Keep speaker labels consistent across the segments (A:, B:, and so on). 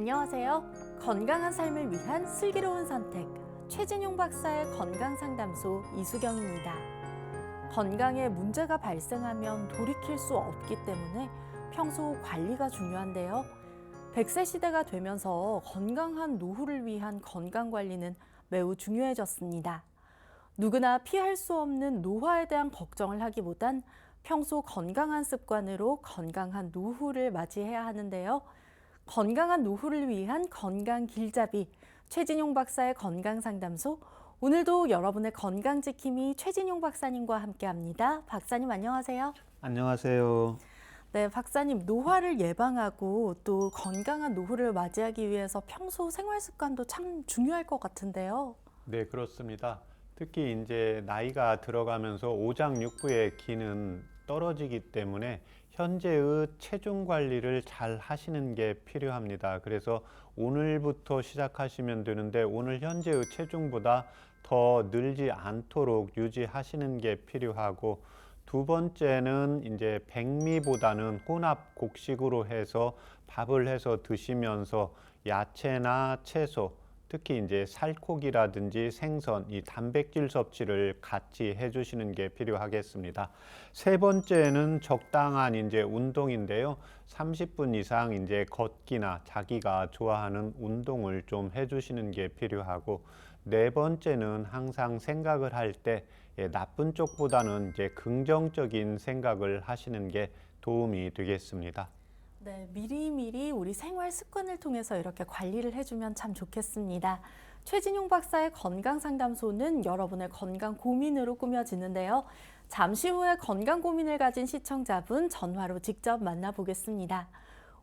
A: 안녕하세요. 건강한 삶을 위한 슬기로운 선택. 최진용 박사의 건강상담소 이수경입니다. 건강에 문제가 발생하면 돌이킬 수 없기 때문에 평소 관리가 중요한데요. 100세 시대가 되면서 건강한 노후를 위한 건강관리는 매우 중요해졌습니다. 누구나 피할 수 없는 노화에 대한 걱정을 하기보단 평소 건강한 습관으로 건강한 노후를 맞이해야 하는데요. 건강한 노후를 위한 건강 길잡이 최진용 박사의 건강상담소. 오늘도 여러분의 건강 지킴이 최진용 박사님과 함께합니다. 박사님 안녕하세요.
B: 안녕하세요.
A: 네, 박사님 노화를 예방하고 또 건강한 노후를 맞이하기 위해서 평소 생활 습관도 참 중요할 것 같은데요.
B: 네, 그렇습니다. 특히 이제 나이가 들어가면서 오장육부의 기는 떨어지기 때문에 현재의 체중 관리를 잘 하시는 게 필요합니다. 그래서 오늘부터 시작하시면 되는데 오늘 현재의 체중보다 더 늘지 않도록 유지하시는 게 필요하고, 두 번째는 이제 백미보다는 혼합 곡식으로 해서 밥을 해서 드시면서 야채나 채소, 특히 이제 살코기라든지 생선, 이 단백질 섭취를 같이 해주시는 게 필요하겠습니다. 세 번째는 적당한 이제 운동인데요. 30분 이상 이제 걷기나 자기가 좋아하는 운동을 좀 해주시는 게 필요하고, 네 번째는 항상 생각을 할 때 나쁜 쪽보다는 이제 긍정적인 생각을 하시는 게 도움이 되겠습니다.
A: 네, 미리미리 우리 생활 습관을 통해서 이렇게 관리를 해주면 참 좋겠습니다. 최진용 박사의 건강상담소는 여러분의 건강 고민으로 꾸며지는데요. 잠시 후에 건강 고민을 가진 시청자분 전화로 직접 만나보겠습니다.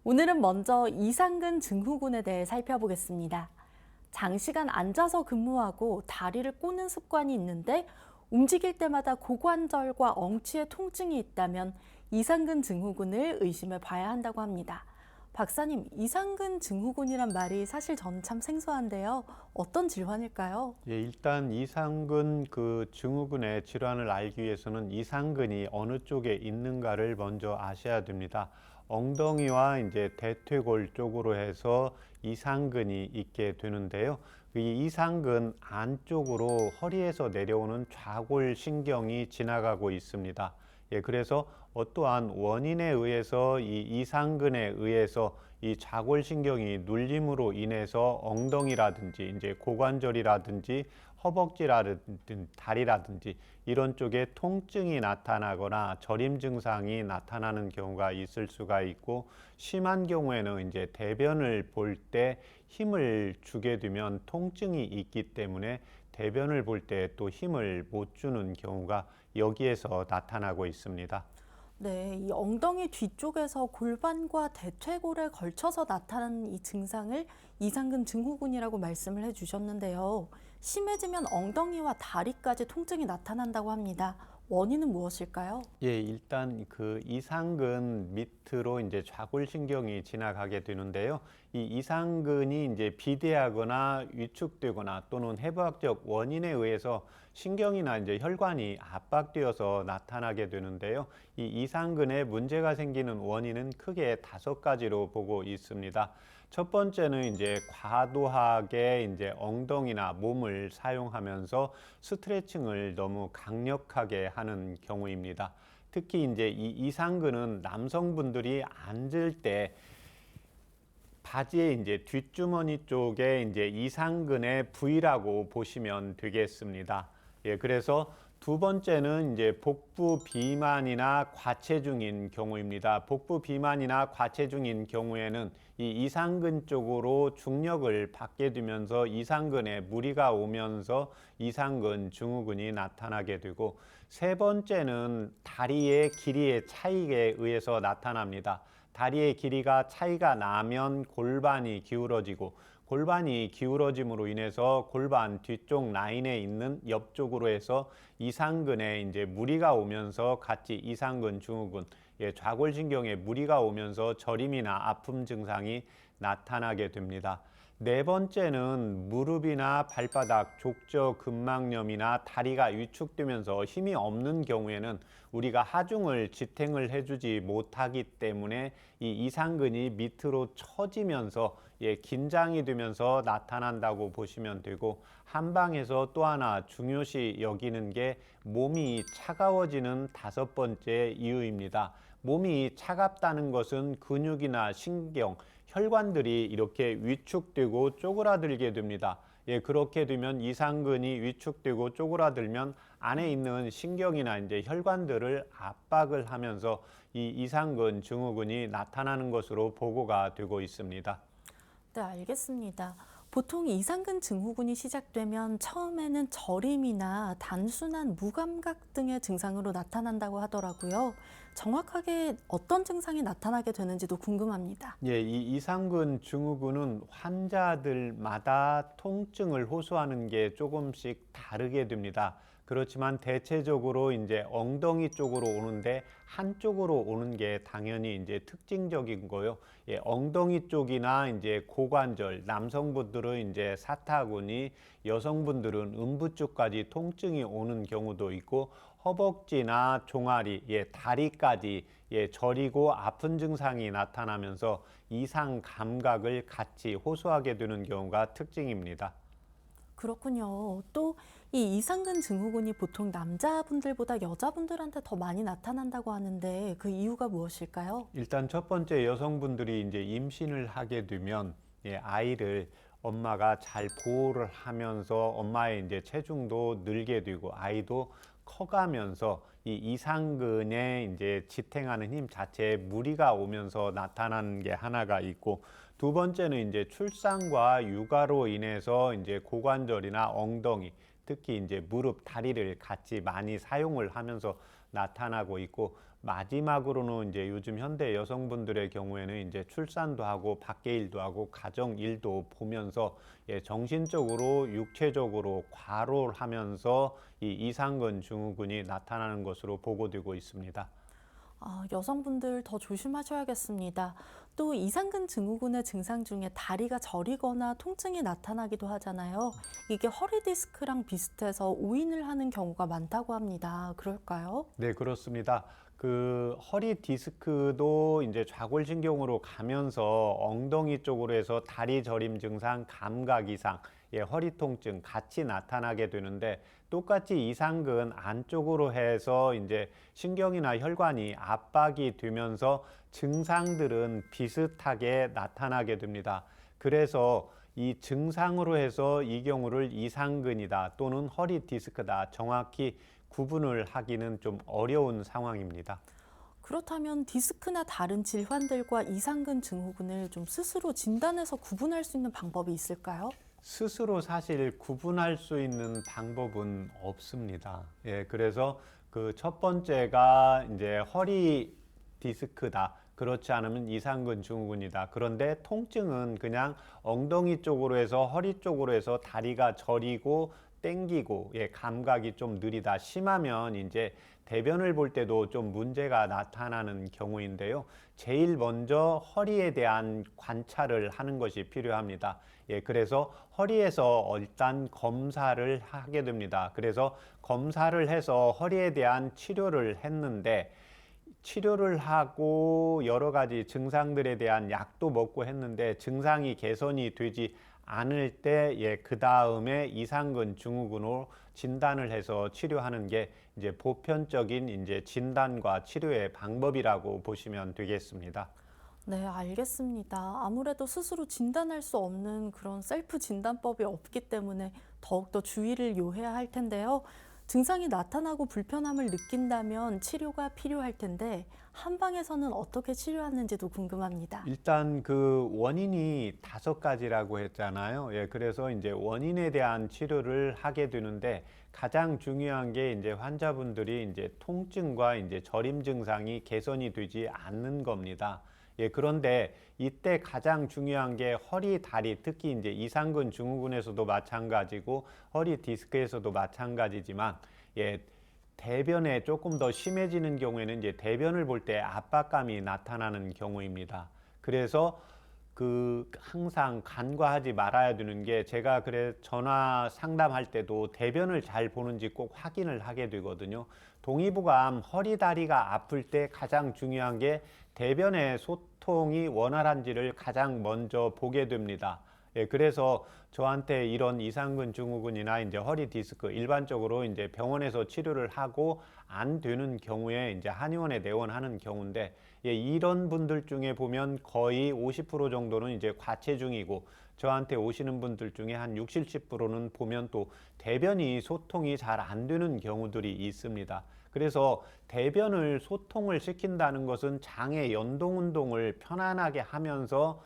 A: 오늘은 먼저 이상근 증후군에 대해 살펴보겠습니다. 장시간 앉아서 근무하고 다리를 꼬는 습관이 있는데 움직일 때마다 고관절과 엉치에 통증이 있다면 이상근 증후군을 의심해 봐야 한다고 합니다. 박사님, 이상근 증후군이란 말이 사실 저는 참 생소한데요. 어떤 질환일까요?
B: 예, 일단 이상근 증후군의 질환을 알기 위해서는 이상근이 어느 쪽에 있는가를 먼저 아셔야 됩니다. 엉덩이와 이제 대퇴골 쪽으로 해서 이상근이 있게 되는데요. 이 이상근 안쪽으로 허리에서 내려오는 좌골신경이 지나가고 있습니다. 예, 그래서 어떠한 원인에 의해서 이 이상근에 의해서 이 좌골신경이 눌림으로 인해서 엉덩이라든지 이제 고관절이라든지 허벅지라든지 다리라든지 이런 쪽에 통증이 나타나거나 저림 증상이 나타나는 경우가 있을 수가 있고, 심한 경우에는 이제 대변을 볼 때 힘을 주게 되면 통증이 있기 때문에 대변을 볼 때 또 힘을 못 주는 경우가 여기에서 나타나고 있습니다.
A: 네, 이 엉덩이 뒤쪽에서 골반과 대퇴골에 걸쳐서 나타나는 이 증상을 이상근 증후군이라고 말씀을 해주셨는데요. 심해지면 엉덩이와 다리까지 통증이 나타난다고 합니다. 원인은 무엇일까요?
B: 예, 일단 이상근 밑으로 이제 좌골신경이 지나가게 되는데요. 이 이상근이 이제 비대하거나 위축되거나 또는 해부학적 원인에 의해서 신경이나 이제 혈관이 압박되어서 나타나게 되는데요. 이 이상근에 문제가 생기는 원인은 크게 5가지로 보고 있습니다. 첫 번째는 이제 과도하게 이제 엉덩이나 몸을 사용하면서 스트레칭을 너무 강력하게 하는 경우입니다. 특히 이제 이 이상근은 남성분들이 앉을 때 바지의 이제 뒷주머니 쪽에 이제 이상근의 부위라고 보시면 되겠습니다. 예, 그래서 두 번째는 이제 복부 비만이나 과체중인 경우입니다. 복부 비만이나 과체중인 경우에는 이 이상근 쪽으로 중력을 받게 되면서 이상근에 무리가 오면서 이상근 증후군이 나타나게 되고, 세 번째는 다리의 길이의 차이에 의해서 나타납니다. 다리의 길이가 차이가 나면 골반이 기울어지고, 골반이 기울어짐으로 인해서 골반 뒤쪽 라인에 있는 옆쪽으로 해서 이상근에 이제 무리가 오면서 같이 이상근 증후군, 좌골신경에 무리가 오면서 저림이나 아픔 증상이 나타나게 됩니다. 네 번째는 무릎이나 발바닥 족저근막염이나 다리가 위축되면서 힘이 없는 경우에는 우리가 하중을 지탱을 해주지 못하기 때문에 이 이상근이 밑으로 처지면서 긴장이 되면서 나타난다고 보시면 되고, 한방에서 또 하나 중요시 여기는 게 몸이 차가워지는 5번째 이유입니다. 몸이 차갑다는 것은 근육이나 신경, 혈관들이 이렇게 위축되고 쪼그라들게 됩니다. 그렇게 되면 이상근이 위축되고 쪼그라들면 안에 있는 신경이나 이제 혈관들을 압박을 하면서 이 이상근 증후군이 나타나는 것으로 보고가 되고 있습니다.
A: 네, 알겠습니다. 보통 이상근 증후군이 시작되면 처음에는 저림이나 단순한 무감각 등의 증상으로 나타난다고 하더라고요. 정확하게 어떤 증상이 나타나게 되는지도 궁금합니다.
B: 이 이상근 증후군은 환자들마다 통증을 호소하는 게 조금씩 다르게 됩니다. 그렇지만 대체적으로 이제 엉덩이 쪽으로 오는데 한쪽으로 오는 게 당연히 이제 특징적인 거요. 엉덩이 쪽이나 이제 고관절, 남성분들은 이제 사타구니, 여성분들은 음부 쪽까지 통증이 오는 경우도 있고, 허벅지나 종아리, 다리까지 저리고 아픈 증상이 나타나면서 이상 감각을 같이 호소하게 되는 경우가 특징입니다.
A: 그렇군요. 또 이 이상근 증후군이 보통 남자분들보다 여자분들한테 더 많이 나타난다고 하는데 그 이유가 무엇일까요?
B: 일단 첫 번째, 여성분들이 이제 임신을 하게 되면 아이를 엄마가 잘 보호를 하면서 엄마의 이제 체중도 늘게 되고 아이도 커가면서 이 이상근에 이제 지탱하는 힘 자체에 무리가 오면서 나타나는 게 하나가 있고, 두 번째는 이제 출산과 육아로 인해서 이제 고관절이나 엉덩이, 특히 이제 무릎, 다리를 같이 많이 사용을 하면서 나타나고 있고, 마지막으로는 이제 요즘 현대 여성분들의 경우에는 이제 출산도 하고 밖에 일도 하고 가정 일도 보면서 정신적으로 육체적으로 과로를 하면서 이 이상근 증후군이 나타나는 것으로 보고되고 있습니다.
A: 여성분들 더 조심하셔야겠습니다. 또 이상근 증후군의 증상 중에 다리가 저리거나 통증이 나타나기도 하잖아요. 이게 허리 디스크랑 비슷해서 오인을 하는 경우가 많다고 합니다. 그럴까요?
B: 네, 그렇습니다. 그 허리 디스크도 이제 좌골신경으로 가면서 엉덩이 쪽으로 해서 다리 저림 증상, 감각 이상, 허리 통증 같이 나타나게 되는데, 똑같이 이상근 안쪽으로 해서 이제 신경이나 혈관이 압박이 되면서 증상들은 비슷하게 나타나게 됩니다. 그래서 이 증상으로 해서 이 경우를 이상근이다 또는 허리 디스크다 정확히 구분을 하기는 좀 어려운 상황입니다.
A: 그렇다면 디스크나 다른 질환들과 이상근 증후군을 좀 스스로 진단해서 구분할 수 있는 방법이 있을까요?
B: 스스로 사실 구분할 수 있는 방법은 없습니다. 그래서 그 첫 번째가 이제 허리 디스크다. 그렇지 않으면 이상근 증후군이다. 그런데 통증은 그냥 엉덩이 쪽으로 해서 허리 쪽으로 해서 다리가 저리고 땡기고 감각이 좀 느리다. 심하면 이제 대변을 볼 때도 좀 문제가 나타나는 경우인데요. 제일 먼저 허리에 대한 관찰을 하는 것이 필요합니다. 그래서 허리에서 일단 검사를 하게 됩니다. 그래서 검사를 해서 허리에 대한 치료를 했는데, 치료를 하고 여러 가지 증상들에 대한 약도 먹고 했는데 증상이 개선이 되지 않을 때, 그 다음에 이상근 증후군으로 진단을 해서 치료하는 게 이제 보편적인 이제 진단과 치료의 방법이라고 보시면 되겠습니다.
A: 네, 알겠습니다. 아무래도 스스로 진단할 수 없는 그런 셀프 진단법이 없기 때문에 더욱더 주의를 요해야 할 텐데요. 증상이 나타나고 불편함을 느낀다면 치료가 필요할 텐데 한방에서는 어떻게 치료하는지도 궁금합니다.
B: 일단 그 원인이 5가지라고 했잖아요. 그래서 이제 원인에 대한 치료를 하게 되는데, 가장 중요한 게 이제 환자분들이 이제 통증과 이제 저림 증상이 개선이 되지 않는 겁니다. 그런데 이때 가장 중요한 게 허리, 다리, 특히 이제 이상근 증후군에서도 마찬가지고 허리 디스크에서도 마찬가지지만, 대변에 조금 더 심해지는 경우에는 이제 대변을 볼 때 압박감이 나타나는 경우입니다. 그래서 그 항상 간과하지 말아야 되는 게, 제가 그래 전화 상담할 때도 대변을 잘 보는지 꼭 확인을 하게 되거든요. 동의보감 허리 다리가 아플 때 가장 중요한 게 대변의 소통이 원활한지를 가장 먼저 보게 됩니다. 예, 그래서 저한테 이런 이상근 증후군이나 이제 허리 디스크 일반적으로 이제 병원에서 치료를 하고 안 되는 경우에 이제 한의원에 내원하는 경우인데, 예, 이런 분들 중에 보면 거의 50% 정도는 이제 과체중이고, 저한테 오시는 분들 중에 한 60, 70%는 보면 또 대변이 소통이 잘 안 되는 경우들이 있습니다. 그래서 대변을 소통을 시킨다는 것은 장의 연동 운동을 편안하게 하면서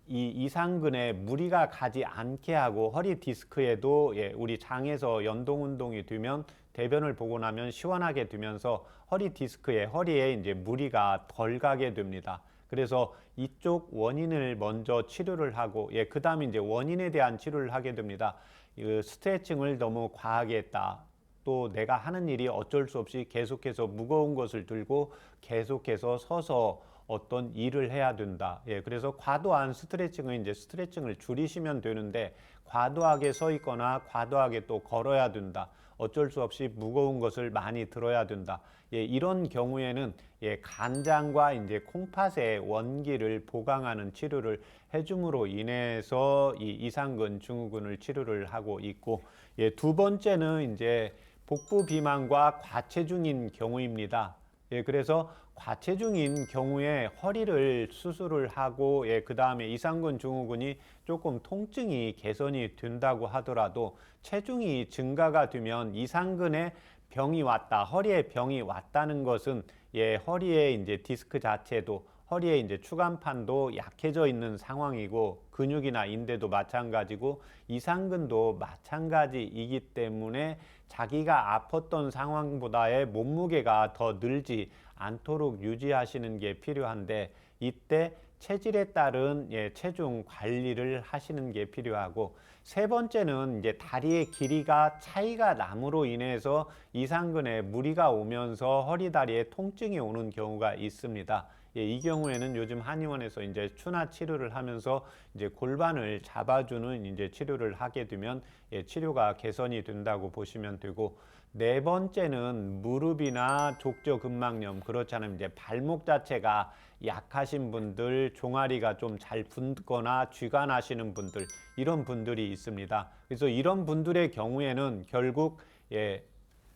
B: 이 이상근에 무리가 가지 않게 하고, 허리 디스크에도 예, 우리 장에서 연동 운동이 되면 대변을 보고 나면 시원하게 되면서 허리 디스크에 허리에 이제 무리가 덜 가게 됩니다. 그래서 이쪽 원인을 먼저 치료를 하고, 예, 그다음에 이제 원인에 대한 치료를 하게 됩니다. 스트레칭을 너무 과하게 했다. 또 내가 하는 일이 어쩔 수 없이 계속해서 무거운 것을 들고 계속해서 서서 어떤 일을 해야 된다. 예, 그래서 과도한 스트레칭은 이제 스트레칭을 줄이시면 되는데, 과도하게 서 있거나 과도하게 또 걸어야 된다. 어쩔 수 없이 무거운 것을 많이 들어야 된다. 예, 이런 경우에는 예, 간장과 이제 콩팥의 원기를 보강하는 치료를 해줌으로 인해서 이 이상근 증후군을 치료를 하고 있고, 예, 두 번째는 이제 복부 비만과 과체중인 경우입니다. 예, 그래서 과체중인 경우에 허리를 수술을 하고, 예, 그 다음에 이상근 증후군이 조금 통증이 개선이 된다고 하더라도 체중이 증가가 되면 이상근에 병이 왔다, 허리에 병이 왔다는 것은 예, 허리에 이제 디스크 자체도, 허리에 이제 추간판도 약해져 있는 상황이고, 근육이나 인대도 마찬가지고 이상근도 마찬가지이기 때문에 자기가 아팠던 상황보다의 몸무게가 더 늘지 않도록 유지하시는 게 필요한데, 이때 체질에 따른 예, 체중 관리를 하시는 게 필요하고, 세 번째는 이제 다리의 길이가 차이가 남으로 인해서 이상근에 무리가 오면서 허리 다리에 통증이 오는 경우가 있습니다. 예, 이 경우에는 요즘 한의원에서 이제 추나 치료를 하면서 이제 골반을 잡아주는 이제 치료를 하게 되면 예, 치료가 개선이 된다고 보시면 되고, 네 번째는 무릎이나 족저근막염, 그렇잖아요. 이제 발목 자체가 약하신 분들, 종아리가 좀 잘 붓거나 쥐가 나시는 분들, 이런 분들이 있습니다. 그래서 이런 분들의 경우에는 결국 예,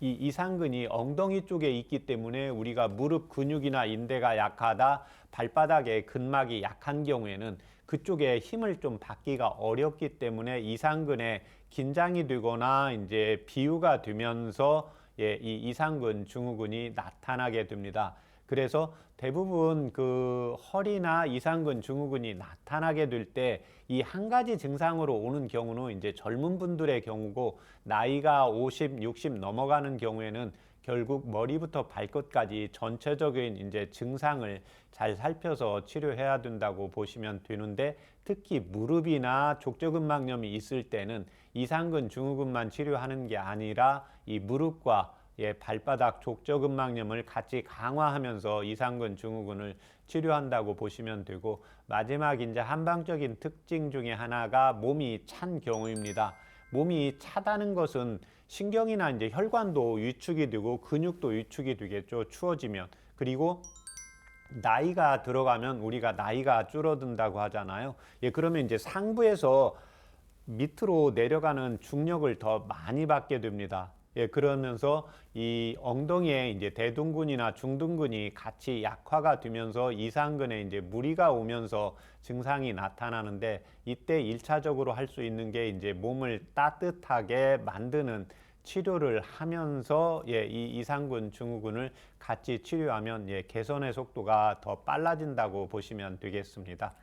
B: 이 이상근이 엉덩이 쪽에 있기 때문에 우리가 무릎 근육이나 인대가 약하다, 발바닥에 근막이 약한 경우에는 그쪽에 힘을 좀 받기가 어렵기 때문에 이상근에 긴장이 되거나 이제 비유가 되면서 예, 이 이상근 증후군이 나타나게 됩니다. 그래서 대부분 그 허리나 이상근 증후군이 나타나게 될 때 이 한 가지 증상으로 오는 경우는 이제 젊은 분들의 경우고, 나이가 50, 60 넘어가는 경우에는 결국 머리부터 발끝까지 전체적인 이제 증상을 잘 살펴서 치료해야 된다고 보시면 되는데, 특히 무릎이나 족저근막염이 있을 때는 이상근 증후군만 치료하는 게 아니라 이 무릎과 예, 발바닥 족저근막염을 같이 강화하면서 이상근 증후군을 치료한다고 보시면 되고, 마지막 이제 한방적인 특징 중에 하나가 몸이 찬 경우입니다. 몸이 차다는 것은 신경이나 이제 혈관도 위축이 되고 근육도 위축이 되겠죠. 추워지면. 그리고 나이가 들어가면 우리가 나이가 줄어든다고 하잖아요. 예, 그러면 이제 상부에서 밑으로 내려가는 중력을 더 많이 받게 됩니다. 예, 그러면서 이 엉덩이에 이제 대둔근이나 중둔근이 같이 약화가 되면서 이상근에 이제 무리가 오면서 증상이 나타나는데, 이때 1차적으로 할 수 있는 게 이제 몸을 따뜻하게 만드는 치료를 하면서 예, 이 이상근 증후군을 같이 치료하면 예, 개선의 속도가 더 빨라진다고 보시면 되겠습니다.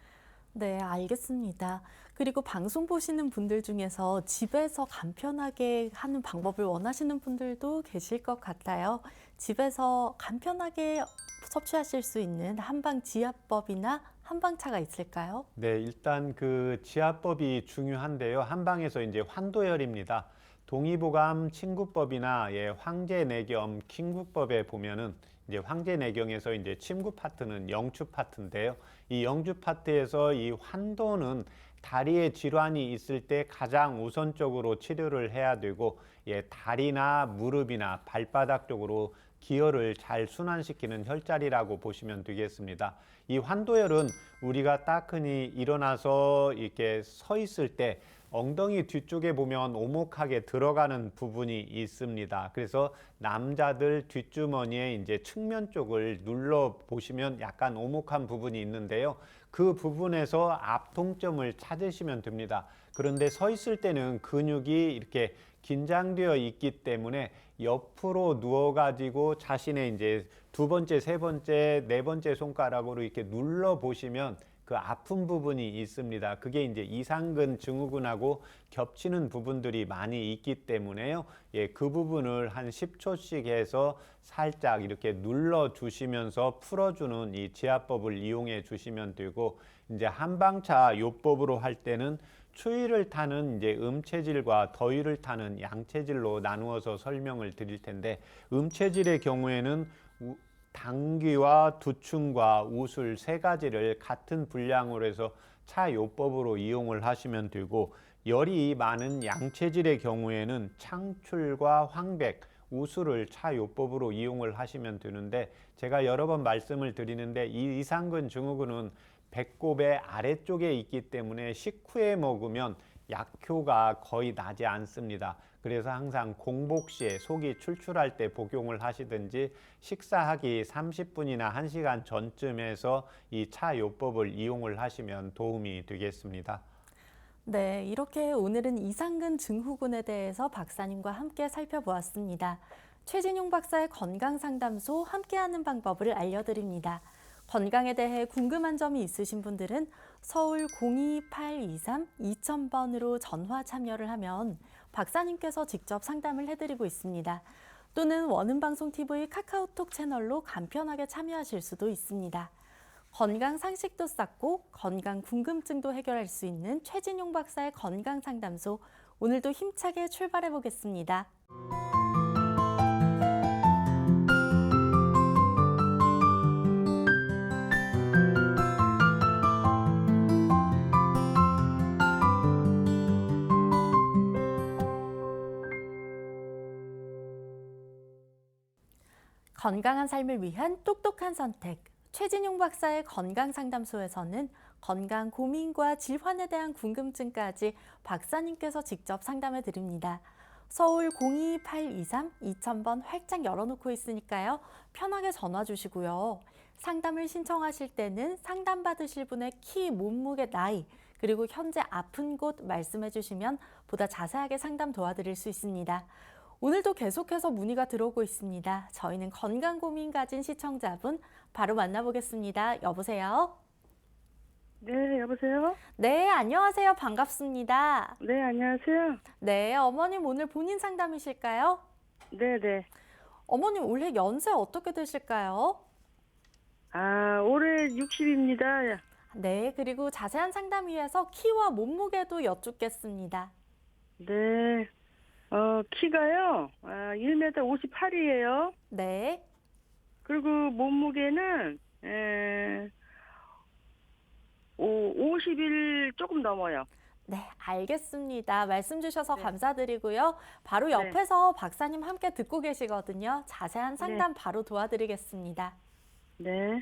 A: 네, 알겠습니다. 그리고 방송 보시는 분들 중에서 집에서 간편하게 하는 방법을 원하시는 분들도 계실 것 같아요. 집에서 간편하게 섭취하실 수 있는 한방 지압법이나 한방차가 있을까요?
B: 네, 일단 그 지압법이 중요한데요. 한방에서 이제 환도열입니다. 동의보감 침구법이나 예, 황제내경 킹구법에 보면은 이제 황제내경에서 이제 침구 파트는 영추 파트인데요. 이 영추 파트에서 이 환도는 다리에 질환이 있을 때 가장 우선적으로 치료를 해야 되고, 예, 다리나 무릎이나 발바닥 쪽으로 기혈을 잘 순환시키는 혈자리라고 보시면 되겠습니다. 이 환도혈은 우리가 따끈히 일어나서 이렇게 서 있을 때 엉덩이 뒤쪽에 보면 오목하게 들어가는 부분이 있습니다. 그래서 남자들 뒷주머니에 이제 측면 쪽을 눌러 보시면 약간 오목한 부분이 있는데요. 그 부분에서 압통점을 찾으시면 됩니다. 그런데 서 있을 때는 근육이 이렇게 긴장되어 있기 때문에 옆으로 누워 가지고 자신의 이제 두 번째, 세 번째, 네 번째 손가락으로 이렇게 눌러 보시면 그 아픈 부분이 있습니다. 그게 이제 이상근 증후군하고 겹치는 부분들이 많이 있기 때문에요. 예, 그 부분을 한 10초씩 해서 살짝 이렇게 눌러 주시면서 풀어주는 이 지압법을 이용해 주시면 되고, 이제 한방차 요법으로 할 때는 추위를 타는 이제 음체질과 더위를 타는 양체질로 나누어서 설명을 드릴 텐데, 음체질의 경우에는 당귀와 두충과 우술 세 가지를 같은 분량으로 해서 차요법으로 이용을 하시면 되고, 열이 많은 양체질의 경우에는 창출과 황백, 우술을 차요법으로 이용을 하시면 되는데, 제가 여러 번 말씀을 드리는데 이 이상근 증후군은 배꼽의 아래쪽에 있기 때문에 식후에 먹으면 약효가 거의 나지 않습니다. 그래서 항상 공복 시에 속이 출출할 때 복용을 하시든지 식사하기 30분이나 1시간 전쯤에서 이 차요법을 이용을 하시면 도움이 되겠습니다.
A: 네, 이렇게 오늘은 이상근 증후군에 대해서 박사님과 함께 살펴보았습니다. 최진용 박사의 건강상담소 함께하는 방법을 알려드립니다. 건강에 대해 궁금한 점이 있으신 분들은 서울 02823-2000번으로 전화 참여를 하면 박사님께서 직접 상담을 해드리고 있습니다. 또는 원음방송TV 카카오톡 채널로 간편하게 참여하실 수도 있습니다. 건강 상식도 쌓고 건강 궁금증도 해결할 수 있는 최진용 박사의 건강상담소, 오늘도 힘차게 출발해 보겠습니다. 건강한 삶을 위한 똑똑한 선택. 최진용 박사의 건강상담소에서는 건강 고민과 질환에 대한 궁금증까지 박사님께서 직접 상담해 드립니다. 서울 02823-2000번 활짝 열어놓고 있으니까요. 편하게 전화 주시고요. 상담을 신청하실 때는 상담받으실 분의 키, 몸무게, 나이, 그리고 현재 아픈 곳 말씀해 주시면 보다 자세하게 상담 도와드릴 수 있습니다. 오늘도 계속해서 문의가 들어오고 있습니다. 저희는 건강 고민 가진 시청자분 바로 만나보겠습니다. 여보세요?
C: 네, 여보세요?
A: 네, 안녕하세요. 반갑습니다.
C: 네, 안녕하세요.
A: 네, 어머님 오늘 본인 상담이실까요?
C: 네, 네.
A: 어머님 올해 연세 어떻게 되실까요?
C: 아, 올해 60입니다.
A: 네, 그리고 자세한 상담 위해서 키와 몸무게도 여쭙겠습니다.
C: 네. 키가요, 1m 58이에요.
A: 네,
C: 그리고 몸무게는, 50일 조금 넘어요.
A: 네, 알겠습니다. 말씀 주셔서
C: 네.
A: 감사드리고요. 바로
C: 네.
A: 옆에서 박사님 함께 듣고 계시거든요. 자세한 상담 바로 도와드리겠습니다.
C: 네.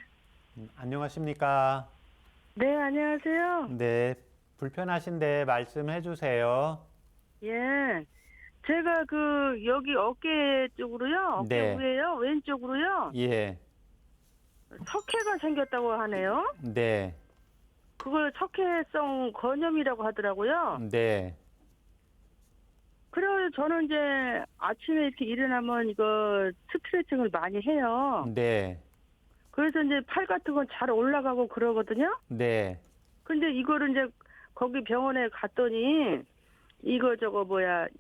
B: 안녕하십니까?
C: 네, 안녕하세요.
B: 네, 불편하신데 말씀해 주세요.
C: 예. 제가 여기 어깨 쪽으로요, 어깨
B: 네.
C: 위에요, 왼쪽으로요,
B: 예,
C: 석회가 생겼다고 하네요.
B: 네,
C: 그걸 석회성 건염이라고 하더라고요.
B: 네,
C: 그래서 저는 이제 아침에 이렇게 일어나면 이거 스트레칭을 많이 해요.
B: 네,
C: 그래서 이제 팔 같은 건 잘 올라가고 그러거든요.
B: 네,
C: 근데 이거를 이제 거기 병원에 갔더니 이거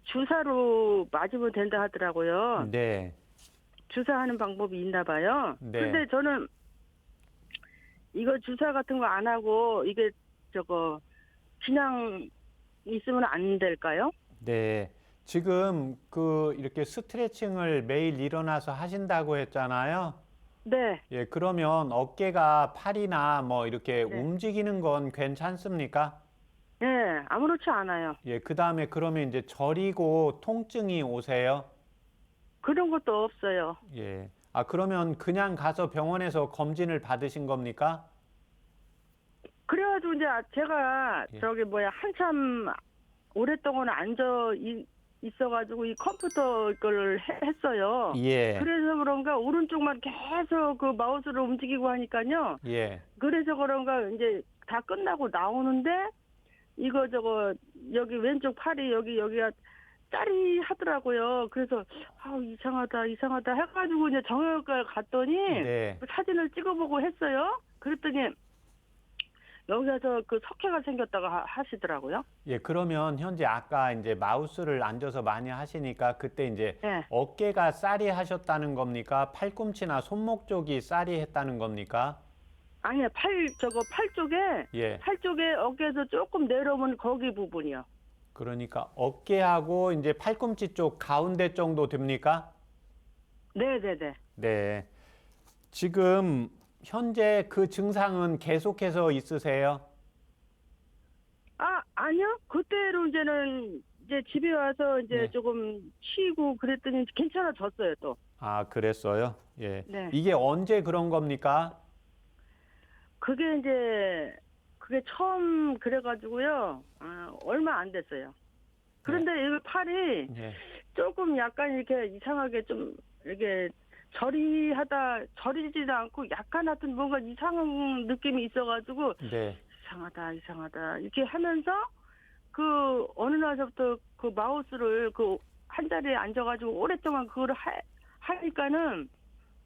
C: 주사로 맞으면 된다 하더라고요.
B: 네,
C: 주사하는 방법이 있나 봐요.
B: 네.
C: 근데 저는 이거 주사 같은 거 안 하고 이게 그냥 있으면 안 될까요?
B: 네. 지금 이렇게 스트레칭을 매일 일어나서 하신다고 했잖아요.
C: 네.
B: 예, 그러면 어깨가 팔이나 뭐 이렇게
C: 네.
B: 움직이는 건 괜찮습니까?
C: 네, 아무렇지 않아요.
B: 예, 그다음에 그러면 이제 저리고 통증이 오세요?
C: 그런 것도 없어요.
B: 예. 아, 그러면 그냥 가서 병원에서 검진을 받으신 겁니까?
C: 그래가지고 이제 제가
B: 예.
C: 저기 뭐야 한참 오랫동안 있어가지고 이 컴퓨터 걸 했어요.
B: 예.
C: 그래서 그런가 오른쪽만 계속 그 마우스를 움직이고 하니까요.
B: 예.
C: 그래서 그런가 이제 다 끝나고 나오는데 이거 저거 여기 왼쪽 팔이 여기가 짜리하더라고요. 그래서 이상하다 해가지고 이제 정형외과에 갔더니
B: 네.
C: 그 사진을 찍어보고 했어요. 그랬더니 여기서 그 석회가 생겼다고 하시더라고요.
B: 예, 그러면 현재 아까 이제 마우스를 앉아서 많이 하시니까 그때 이제
C: 네.
B: 어깨가 쌀이 하셨다는 겁니까? 팔꿈치나 손목 쪽이 쌀이 했다는 겁니까?
C: 아니요, 팔 쪽에
B: 예.
C: 어깨에서 조금 내려오면 거기 부분이요.
B: 그러니까 어깨하고 이제 팔꿈치 쪽 가운데 정도 됩니까?
C: 네네네.
B: 네. 지금 현재 그 증상은 계속해서 있으세요?
C: 아니요. 그때로 이제는 이제 집에 와서 이제
B: 네.
C: 조금 쉬고 그랬더니 괜찮아졌어요, 또.
B: 아, 그랬어요? 예.
C: 네.
B: 이게 언제 그런 겁니까?
C: 그게 처음 그래가지고요. 얼마 안 됐어요. 그런데 이 팔이
B: 예.
C: 조금 약간 이렇게 이상하게 좀 이렇게 저리지도 않고 약간 하여튼 뭔가 이상한 느낌이 있어가지고
B: 네.
C: 이상하다 이렇게 하면서 그 어느 날서부터 그 마우스를 그 한 자리에 앉아가지고 오랫동안 그거를 하니까는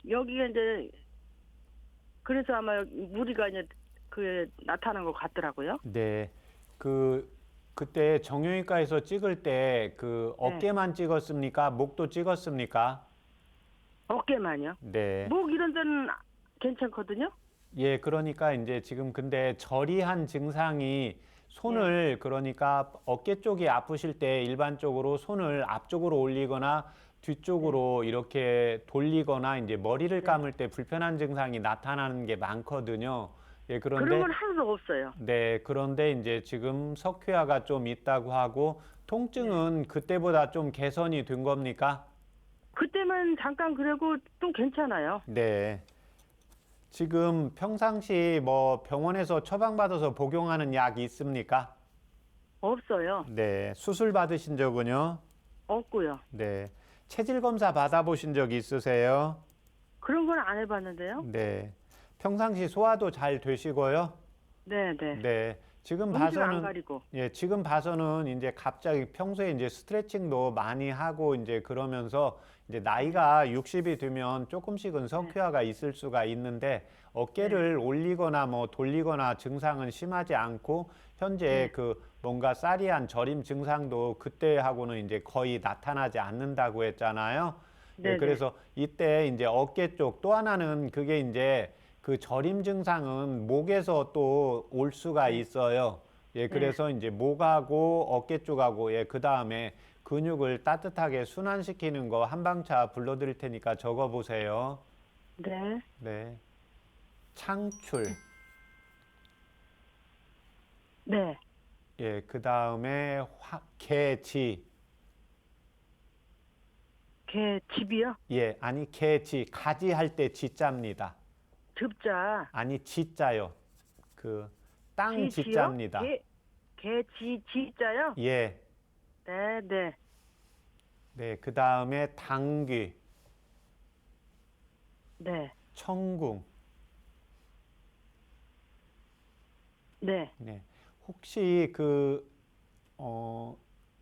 C: 여기가 이제 그래서 아마 무리가 이제 그 나타난 것 같더라고요.
B: 네. 그때 정형외과에서 찍을 때 그 어깨만 찍었습니까? 목도 찍었습니까?
C: 어깨만요.
B: 네.
C: 목 이런 데는 괜찮거든요.
B: 예, 그러니까 이제 지금 근데 저리한 증상이 손을 그러니까 어깨 쪽이 아프실 때 일반적으로 손을 앞쪽으로 올리거나 뒤쪽으로 이렇게 돌리거나 이제 머리를 감을 때 불편한 증상이 나타나는 게 많거든요. 예,
C: 그런
B: 그런데
C: 건 하나도 없어요.
B: 네, 그런데 이제 지금 석회화가 좀 있다고 하고 통증은 그때보다 좀 개선이 된 겁니까?
C: 그때만 잠깐 그러고 또 괜찮아요.
B: 네. 지금 평상시 뭐 병원에서 처방받아서 복용하는 약 있습니까?
C: 없어요.
B: 네. 수술 받으신 적은요?
C: 없고요.
B: 네. 체질 검사 받아보신 적 있으세요?
C: 그런 건 안 해봤는데요.
B: 네. 평상시 소화도 잘 되시고요?
C: 네네.
B: 네. 지금
C: 음식 안
B: 봐서는
C: 가리고.
B: 예, 지금 봐서는 이제 갑자기 평소에 이제 스트레칭도 많이 하고 이제 그러면서 이제 나이가 60이 되면 조금씩은 석회화가 있을 수가 있는데 어깨를 올리거나 뭐 돌리거나 증상은 심하지 않고 현재 그 뭔가 싸리한 저림 증상도 그때하고는 이제 거의 나타나지 않는다고 했잖아요. 예,
C: 네네.
B: 그래서 이때 이제 어깨 쪽 또 하나는 그게 이제 그 저림 증상은 목에서 또 올 수가 있어요. 예, 그래서 이제 목하고 어깨 쪽하고 예, 그 다음에 근육을 따뜻하게 순환시키는 거 한방차 불러드릴 테니까 적어보세요.
C: 네.
B: 네. 창출.
C: 네.
B: 예, 그 다음에 개지.
C: 걔 집이요?
B: 예, 아니 개지. 가지 할 때 지자입니다.
C: 습자.
B: 아니 지자요. 그 땅
C: 지요?
B: 지자입니다.
C: 지자요?
B: 예.
C: 네네.
B: 네, 그 다음에 당귀,
C: 네.
B: 청궁.
C: 네.
B: 네. 혹시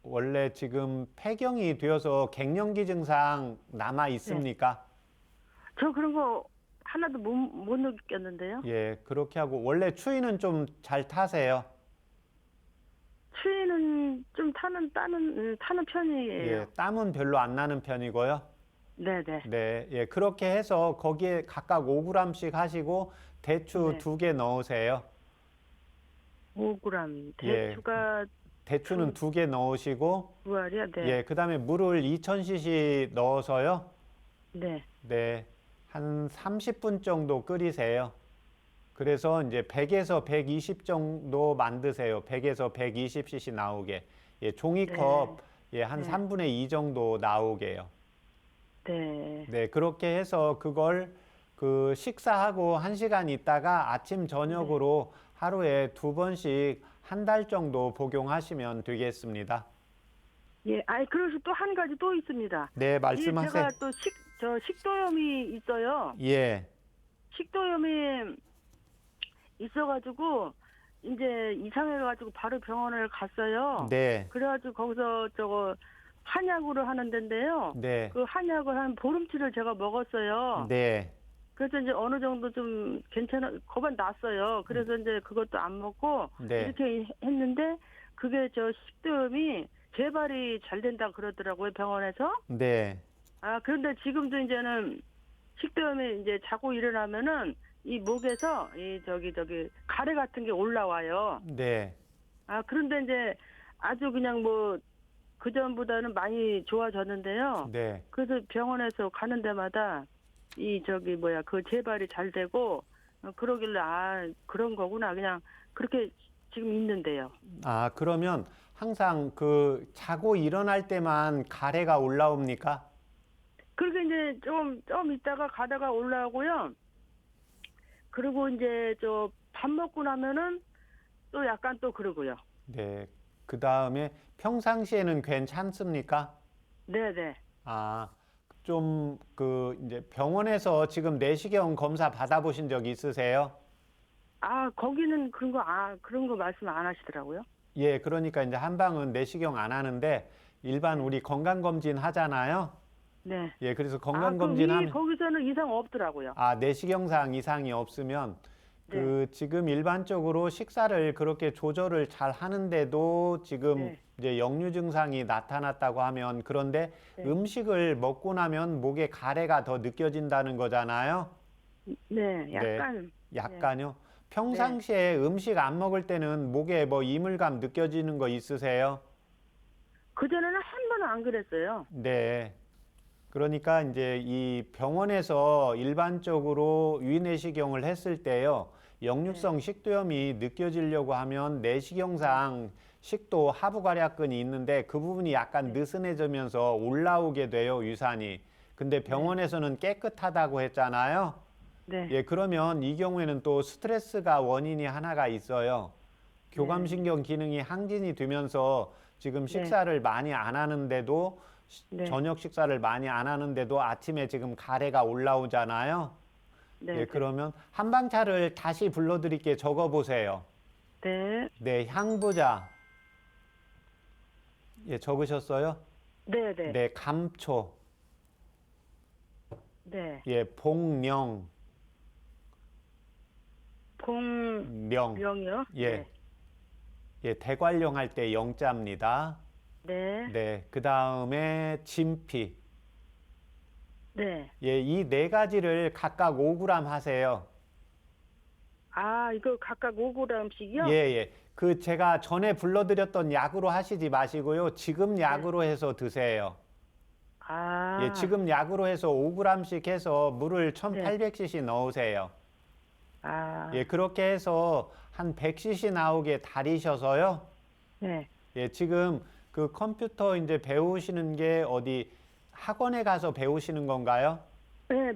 B: 원래 지금 폐경이 되어서 갱년기 증상 남아 있습니까?
C: 저 그런 거 하나도 못 느꼈는데요.
B: 예, 그렇게 하고 원래 추위는 좀 잘 타세요?
C: 추위는 좀 타는 편이에요.
B: 예, 땀은 별로 안 나는 편이고요.
C: 네네.
B: 네, 예, 그렇게 해서 거기에 각각 5g씩 하시고 대추
C: 네.
B: 2개 넣으세요.
C: 5g.
B: 예.
C: 대추가
B: 대추는 2개 넣으시고,
C: 9알이야? 네.
B: 예, 그 다음에 물을 2000cc 넣어서요.
C: 네.
B: 네, 한 30분 정도 끓이세요. 그래서 이제 100에서 120 정도 만드세요. 100에서 120cc 나오게. 예, 종이컵 예, 한
C: 네.
B: 3분의 2 정도 나오게요.
C: 네.
B: 네, 그렇게 해서 그걸 그 식사하고 1시간 있다가 아침 저녁으로 하루에 2번씩 한 달 정도 복용하시면 되겠습니다.
C: 예, 아니 그래서 또 한 가지 또 있습니다.
B: 네,
C: 이게
B: 말씀하세요.
C: 제가 또 식도염이 있어요.
B: 예,
C: 식도염이 있어가지고 이제 이상해가지고 바로 병원을 갔어요.
B: 네,
C: 그래가지고 거기서 저거 한약으로 하는 데인데요.
B: 네,
C: 그 한약을 한 보름치를 제가 먹었어요.
B: 네,
C: 그래서 이제 어느 정도 좀 거반 났어요. 그래서 이제 그것도 안 먹고
B: 네,
C: 이렇게 했는데 그게 저 식도염이 재발이 잘 된다 그러더라고요, 병원에서.
B: 네,
C: 아, 그런데 지금도 이제는 식도염이 이제 자고 일어나면은 이 목에서 이 저기 가래 같은 게 올라와요.
B: 네,
C: 아, 그런데 이제 아주 그냥 뭐 그전보다는 많이 좋아졌는데요.
B: 네.
C: 그래서 병원에서 가는 데마다 이 저기 뭐야 그 재발이 잘 되고 그러길래 아, 그런 거구나. 그냥 그렇게 지금 있는데요.
B: 아, 그러면 항상 그 자고 일어날 때만 가래가 올라옵니까?
C: 그렇게 이제 좀 있다가 가다가 올라오고요. 그리고 이제 저 밥 먹고 나면은 또 약간 또 그러고요.
B: 네. 그 다음에 평상시에는 괜찮습니까?
C: 네네.
B: 아, 좀 그 이제 병원에서 지금 내시경 검사 받아보신 적 있으세요?
C: 아, 거기는 그런 거 말씀 안 하시더라고요.
B: 예, 그러니까 이제 한방은 내시경 안 하는데 일반 우리 건강검진 하잖아요.
C: 네.
B: 예, 그래서
C: 그
B: 건강검진 하면
C: 거기서는 이상 없더라고요.
B: 아, 내시경상 이상이 없으면 그 지금 일반적으로 식사를 그렇게 조절을 잘 하는데도 지금
C: 네.
B: 이제 역류 증상이 나타났다고 하면 그런데
C: 네.
B: 음식을 먹고 나면 목에 가래가 더 느껴진다는 거잖아요.
C: 네, 약간.
B: 약간요. 평상시에 음식 안 먹을 때는 목에 뭐 이물감 느껴지는 거 있으세요?
C: 그전에는 한 번은 안 그랬어요.
B: 네. 그러니까 이제 이 병원에서 일반적으로 위내시경을 했을 때요. 역류성 식도염이 느껴지려고 하면 내시경상 식도 하부괄약근이 있는데 그 부분이 약간 느슨해지면서 올라오게 돼요, 위산이. 근데 병원에서는 깨끗하다고 했잖아요.
C: 네.
B: 예, 그러면 이 경우에는 또 스트레스가 원인이 하나가 있어요. 교감신경 기능이 항진이 되면서 지금 식사를 많이 안 하는데도
C: 네.
B: 저녁 식사를 많이 안 하는데도 아침에 지금 가래가 올라오잖아요.
C: 네.
B: 예, 그러면 한방차를 다시 불러드릴게 적어보세요.
C: 네.
B: 네, 향부자. 예, 적으셨어요?
C: 네. 네.
B: 네, 감초.
C: 네.
B: 예, 복령. 명.
C: 명이요?
B: 예. 예, 대관령 할 때 영자입니다.
C: 네.
B: 네, 그 다음에 진피.
C: 네.
B: 예, 이 네 가지를 각각 5g 하세요.
C: 아, 이거 각각 5g씩이요?
B: 예, 예. 그 제가 전에 불러드렸던 약으로 하시지 마시고요. 지금 약으로 해서 드세요.
C: 아.
B: 예, 지금 약으로 해서 5g씩 해서 물을 1800cc 넣으세요.
C: 아.
B: 예, 그렇게 해서 한 100cc 나오게 달이셔서요.
C: 네.
B: 예, 지금 그 컴퓨터 이제 배우시는 게 어디 학원에 가서 배우시는 건가요?
C: 네,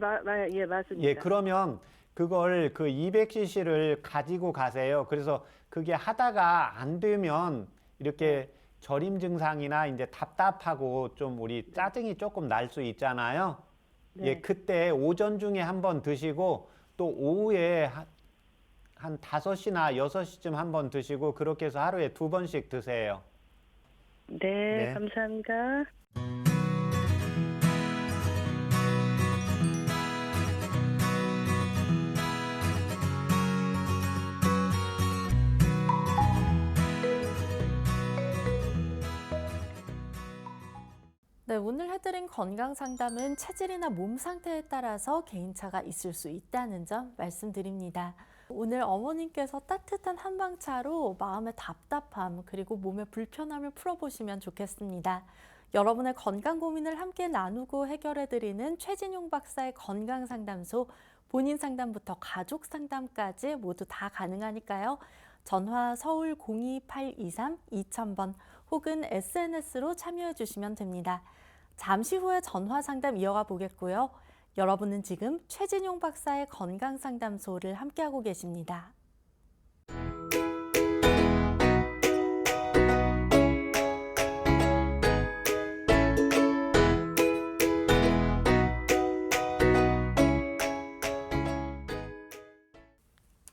C: 예, 맞습니다.
B: 예, 그러면 그걸 그 200cc를 가지고 가세요. 그래서 그게 하다가 안 되면 이렇게 저림 증상이나 이제 답답하고 좀 우리 짜증이 조금 날 수 있잖아요.
C: 네.
B: 예, 그때 오전 중에 한번 드시고 또 오후에 한 5시나 6시쯤 한번 드시고 그렇게 해서 하루에 2번씩 드세요.
C: 네,
B: 네.
C: 감사합니다.
A: 네, 오늘 해드린 건강 상담은 체질이나 몸 상태에 따라서 개인차가 있을 수 있다는 점 말씀드립니다. 오늘 어머님께서 따뜻한 한방차로 마음의 답답함 그리고 몸의 불편함을 풀어보시면 좋겠습니다. 여러분의 건강 고민을 함께 나누고 해결해드리는 최진용 박사의 건강상담소, 본인 상담부터 가족 상담까지 모두 다 가능하니까요. 전화 서울 02823-2000번 혹은 SNS로 참여해 주시면 됩니다. 잠시 후에 전화 상담 이어가 보겠고요. 여러분은 지금 최진용 박사의 건강 상담소를 함께하고 계십니다.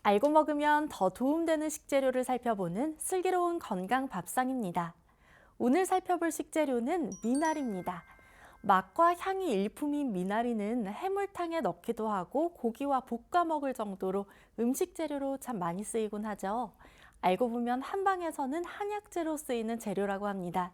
A: 알고 먹으면 더 도움되는 식재료를 살펴보는 슬기로운 건강 밥상입니다. 오늘 살펴볼 식재료는 미나리입니다. 맛과 향이 일품인 미나리는 해물탕에 넣기도 하고 고기와 볶아 먹을 정도로 음식 재료로 참 많이 쓰이곤 하죠. 알고 보면 한방에서는 한약재로 쓰이는 재료라고 합니다.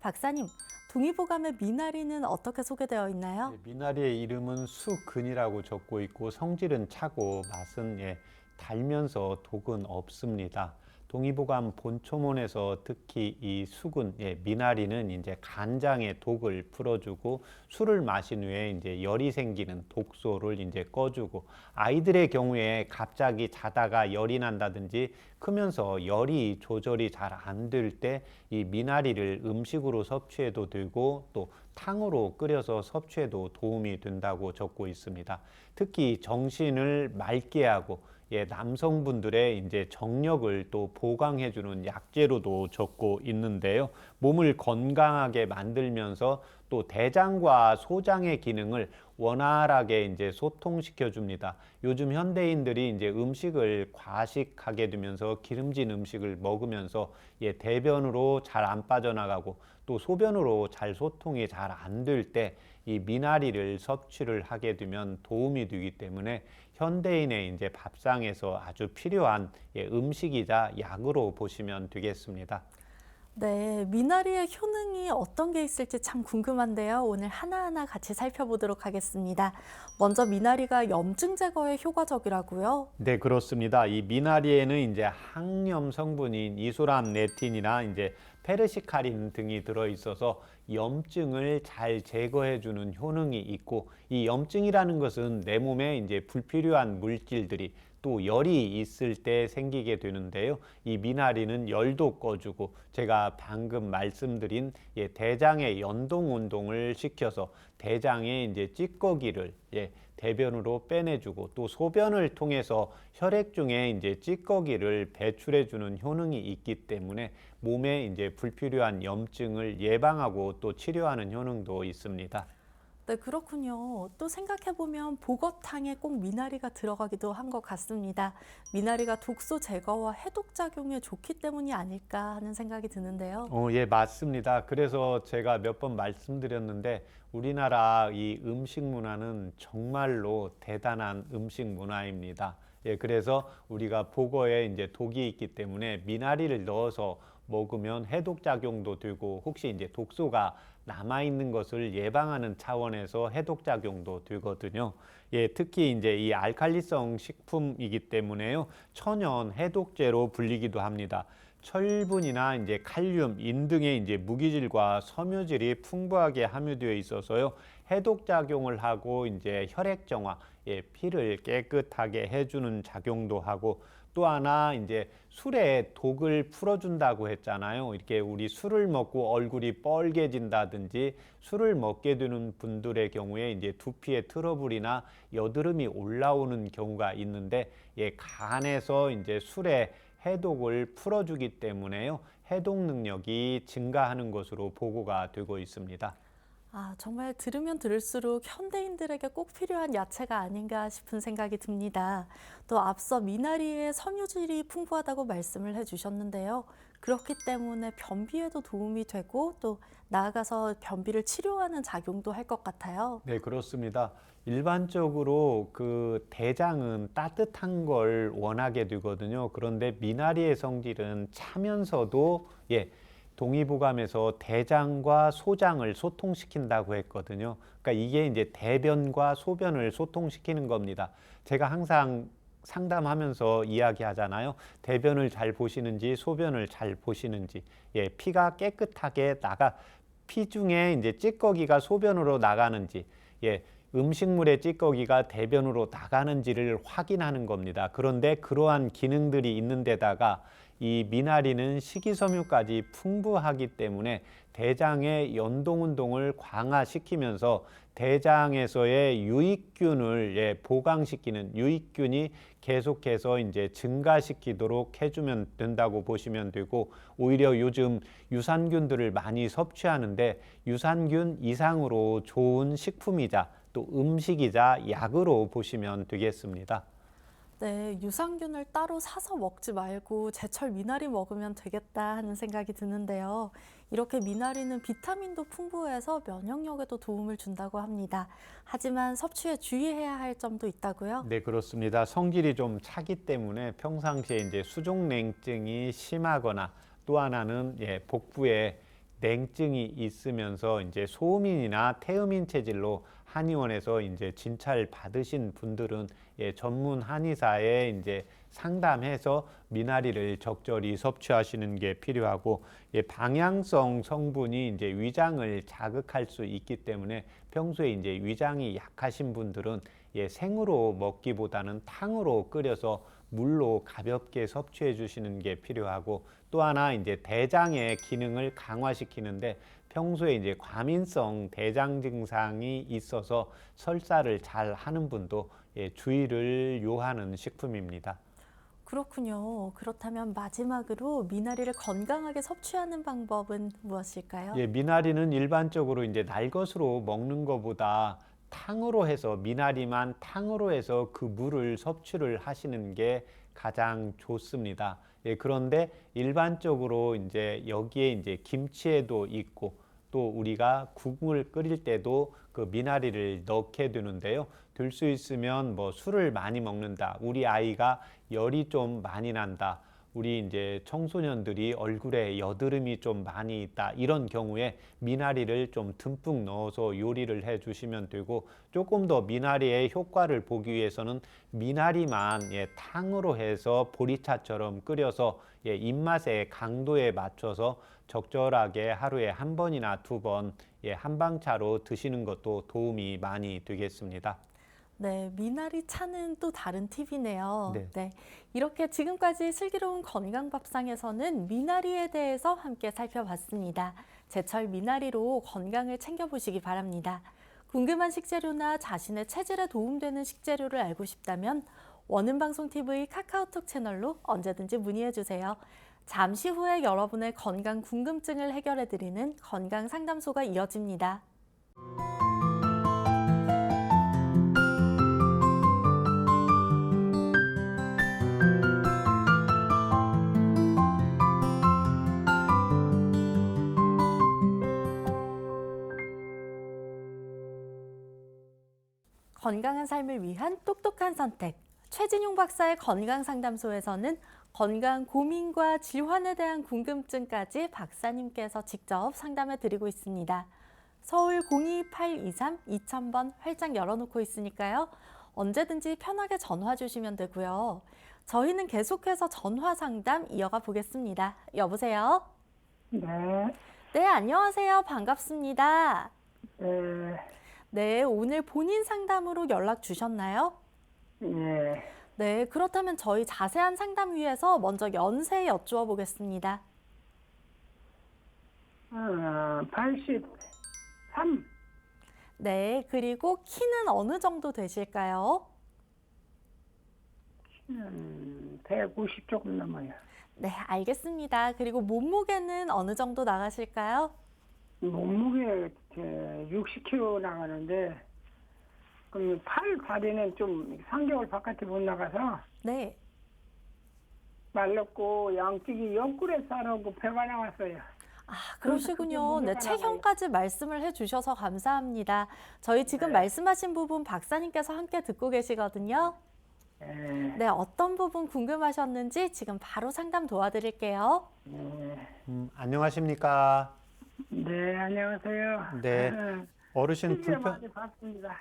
A: 박사님, 동의보감의 미나리는 어떻게 소개되어 있나요?
B: 미나리의 이름은 수근이라고 적고 있고 성질은 차고 맛은 달면서 독은 없습니다. 동의보감 본초문에서 특히 이 수근, 미나리는 이제 간장의 독을 풀어주고 술을 마신 후에 이제 열이 생기는 독소를 이제 꺼주고 아이들의 경우에 갑자기 자다가 열이 난다든지 크면서 열이 조절이 잘 안 될 때 이 미나리를 음식으로 섭취해도 되고 또 탕으로 끓여서 섭취해도 도움이 된다고 적고 있습니다. 특히 정신을 맑게 하고 남성분들의 이제 정력을 또 보강해주는 약재로도 적고 있는데요. 몸을 건강하게 만들면서 또 대장과 소장의 기능을 원활하게 이제 소통시켜 줍니다. 요즘 현대인들이 이제 음식을 과식하게 되면서 기름진 음식을 먹으면서 대변으로 잘 안 빠져나가고 또 소변으로 잘 소통이 잘 안 될 때 이 미나리를 섭취를 하게 되면 도움이 되기 때문에 현대인의 이제 밥상에서 아주 필요한 음식이자 약으로 보시면 되겠습니다.
A: 네, 미나리의 효능이 어떤 게 있을지 참 궁금한데요. 오늘 하나하나 같이 살펴보도록 하겠습니다. 먼저 미나리가 염증 제거에 효과적이라고요?
B: 네, 그렇습니다. 이 미나리에는 이제 항염 성분인 이소람네틴이나 이제 페르시카린 등이 들어 있어서 염증을 잘 제거해 주는 효능이 있고 이 염증이라는 것은 내 몸에 이제 불필요한 물질들이 또 열이 있을 때 생기게 되는데요. 이 미나리는 열도 꺼주고 제가 방금 말씀드린 대장의 연동 운동을 시켜서 대장의 이제 찌꺼기를 대변으로 빼내주고 또 소변을 통해서 혈액 중에 이제 찌꺼기를 배출해주는 효능이 있기 때문에 몸에 이제 불필요한 염증을 예방하고 또 치료하는 효능도 있습니다.
A: 네, 그렇군요. 또 생각해보면 보거탕에 꼭 미나리가 들어가기도 한 것 같습니다. 미나리가 독소 제거와 해독 작용에 좋기 때문이 아닐까 하는 생각이 드는데요.
B: 예, 맞습니다. 그래서 제가 몇 번 말씀드렸는데 우리나라 이 음식 문화는 정말로 대단한 음식 문화입니다. 그래서 우리가 보거에 이제 독이 있기 때문에 미나리를 넣어서 먹으면 해독 작용도 되고 혹시 이제 독소가 남아 있는 것을 예방하는 차원에서 해독 작용도 되거든요. 특히 이제 이 알칼리성 식품이기 때문에요. 천연 해독제로 불리기도 합니다. 철분이나 이제 칼륨, 인 등의 이제 무기질과 섬유질이 풍부하게 함유되어 있어서요. 해독 작용을 하고 이제 혈액 정화, 피를 깨끗하게 해주는 작용도 하고 또 하나 이제 술에 독을 풀어준다고 했잖아요. 이렇게 우리 술을 먹고 얼굴이 뻘개진다든지 술을 먹게 되는 분들의 경우에 이제 두피에 트러블이나 여드름이 올라오는 경우가 있는데 간에서 이제 술에 해독을 풀어주기 때문에요. 해독 능력이 증가하는 것으로 보고가 되고 있습니다.
A: 정말 들으면 들을수록 현대인들에게 꼭 필요한 야채가 아닌가 싶은 생각이 듭니다. 또 앞서 미나리의 섬유질이 풍부하다고 말씀을 해주셨는데요. 그렇기 때문에 변비에도 도움이 되고 또 나아가서 변비를 치료하는 작용도 할 것 같아요.
B: 네, 그렇습니다. 일반적으로 그 대장은 따뜻한 걸 원하게 되거든요. 그런데 미나리의 성질은 차면서도 동의보감에서 대장과 소장을 소통시킨다고 했거든요. 그러니까 이게 이제 대변과 소변을 소통시키는 겁니다. 제가 항상 상담하면서 이야기하잖아요. 대변을 잘 보시는지 소변을 잘 보시는지. 피가 깨끗하게 피 중에 이제 찌꺼기가 소변으로 나가는지, 음식물의 찌꺼기가 대변으로 나가는지를 확인하는 겁니다. 그런데 그러한 기능들이 있는 데다가 이 미나리는 식이섬유까지 풍부하기 때문에 대장의 연동운동을 강화시키면서 대장에서의 유익균을 보강시키는 유익균이 계속해서 이제 증가시키도록 해주면 된다고 보시면 되고, 오히려 요즘 유산균들을 많이 섭취하는데 유산균 이상으로 좋은 식품이자 또 음식이자 약으로 보시면 되겠습니다.
A: 네, 유산균을 따로 사서 먹지 말고 제철 미나리 먹으면 되겠다 하는 생각이 드는데요. 이렇게 미나리는 비타민도 풍부해서 면역력에도 도움을 준다고 합니다. 하지만 섭취에 주의해야 할 점도 있다고요?
B: 네, 그렇습니다. 성질이 좀 차기 때문에 평상시에 이제 수족냉증이 심하거나, 또 하나는 복부에 냉증이 있으면서 이제 소음인이나 태음인 체질로 한의원에서 이제 진찰 받으신 분들은 전문 한의사에 이제 상담해서 미나리를 적절히 섭취하시는 게 필요하고, 방향성 성분이 이제 위장을 자극할 수 있기 때문에 평소에 이제 위장이 약하신 분들은 생으로 먹기보다는 탕으로 끓여서 물로 가볍게 섭취해 주시는 게 필요하고, 또 하나 이제 대장의 기능을 강화시키는데 평소에 이제 과민성 대장 증상이 있어서 설사를 잘 하는 분도 주의를 요하는 식품입니다.
A: 그렇군요. 그렇다면 마지막으로 미나리를 건강하게 섭취하는 방법은 무엇일까요?
B: 미나리는 일반적으로 이제 날것으로 먹는 것보다 탕으로 해서, 미나리만 탕으로 해서 그 물을 섭취를 하시는 게 가장 좋습니다. 그런데 일반적으로 이제 여기에 이제 김치에도 있고, 또 우리가 국물 끓일 때도 그 미나리를 넣게 되는데요. 될 수 있으면 뭐 술을 많이 먹는다, 우리 아이가 열이 좀 많이 난다, 우리 이제 청소년들이 얼굴에 여드름이 좀 많이 있다, 이런 경우에 미나리를 좀 듬뿍 넣어서 요리를 해 주시면 되고, 조금 더 미나리의 효과를 보기 위해서는 미나리만 탕으로 해서 보리차처럼 끓여서 입맛의 강도에 맞춰서 적절하게 하루에 한 번이나 두 번 한방차로 드시는 것도 도움이 많이 되겠습니다.
A: 네, 미나리 차는 또 다른 팁이네요.
B: 네.
A: 네, 이렇게 지금까지 슬기로운 건강밥상에서는 미나리에 대해서 함께 살펴봤습니다. 제철 미나리로 건강을 챙겨보시기 바랍니다. 궁금한 식재료나 자신의 체질에 도움되는 식재료를 알고 싶다면 원음방송TV 카카오톡 채널로 언제든지 문의해주세요. 잠시 후에 여러분의 건강 궁금증을 해결해드리는 건강상담소가 이어집니다. 건강한 삶을 위한 똑똑한 선택. 최진용 박사의 건강상담소에서는 건강 고민과 질환에 대한 궁금증까지 박사님께서 직접 상담해 드리고 있습니다. 서울 02823-2000번 활짝 열어놓고 있으니까요. 언제든지 편하게 전화 주시면 되고요. 저희는 계속해서 전화 상담 이어가 보겠습니다. 여보세요?
D: 네,
A: 네, 안녕하세요. 반갑습니다.
D: 네,
A: 네, 오늘 본인 상담으로 연락 주셨나요?
D: 예,
A: 네, 그렇다면 저희 자세한 상담 위해서 먼저 연세 여쭈어 보겠습니다.
D: 83,
A: 네, 그리고 키는 어느 정도 되실까요?
D: 150 조금 넘어요.
A: 네, 알겠습니다. 그리고 몸무게는 어느 정도 나가실까요?
D: 몸무게 60kg 나가는데, 그럼 다리는 좀 3개월 바깥에 못 나가서
A: 네,
D: 말랐고 양쪽이 옆구리 싸르고 배가 나왔어요.
A: 아, 그러시군요. 네,
D: 몸무게가
A: 체형까지 말씀을 해주셔서 감사합니다. 저희 지금 말씀하신 부분 박사님께서 함께 듣고 계시거든요.
D: 예,
A: 네, 어떤 부분 궁금하셨는지 지금 바로 상담 도와드릴게요.
D: 예.
B: 안녕하십니까?
D: 네, 안녕하세요.
B: 네, 어르신
D: TV에 많이 봤습니다.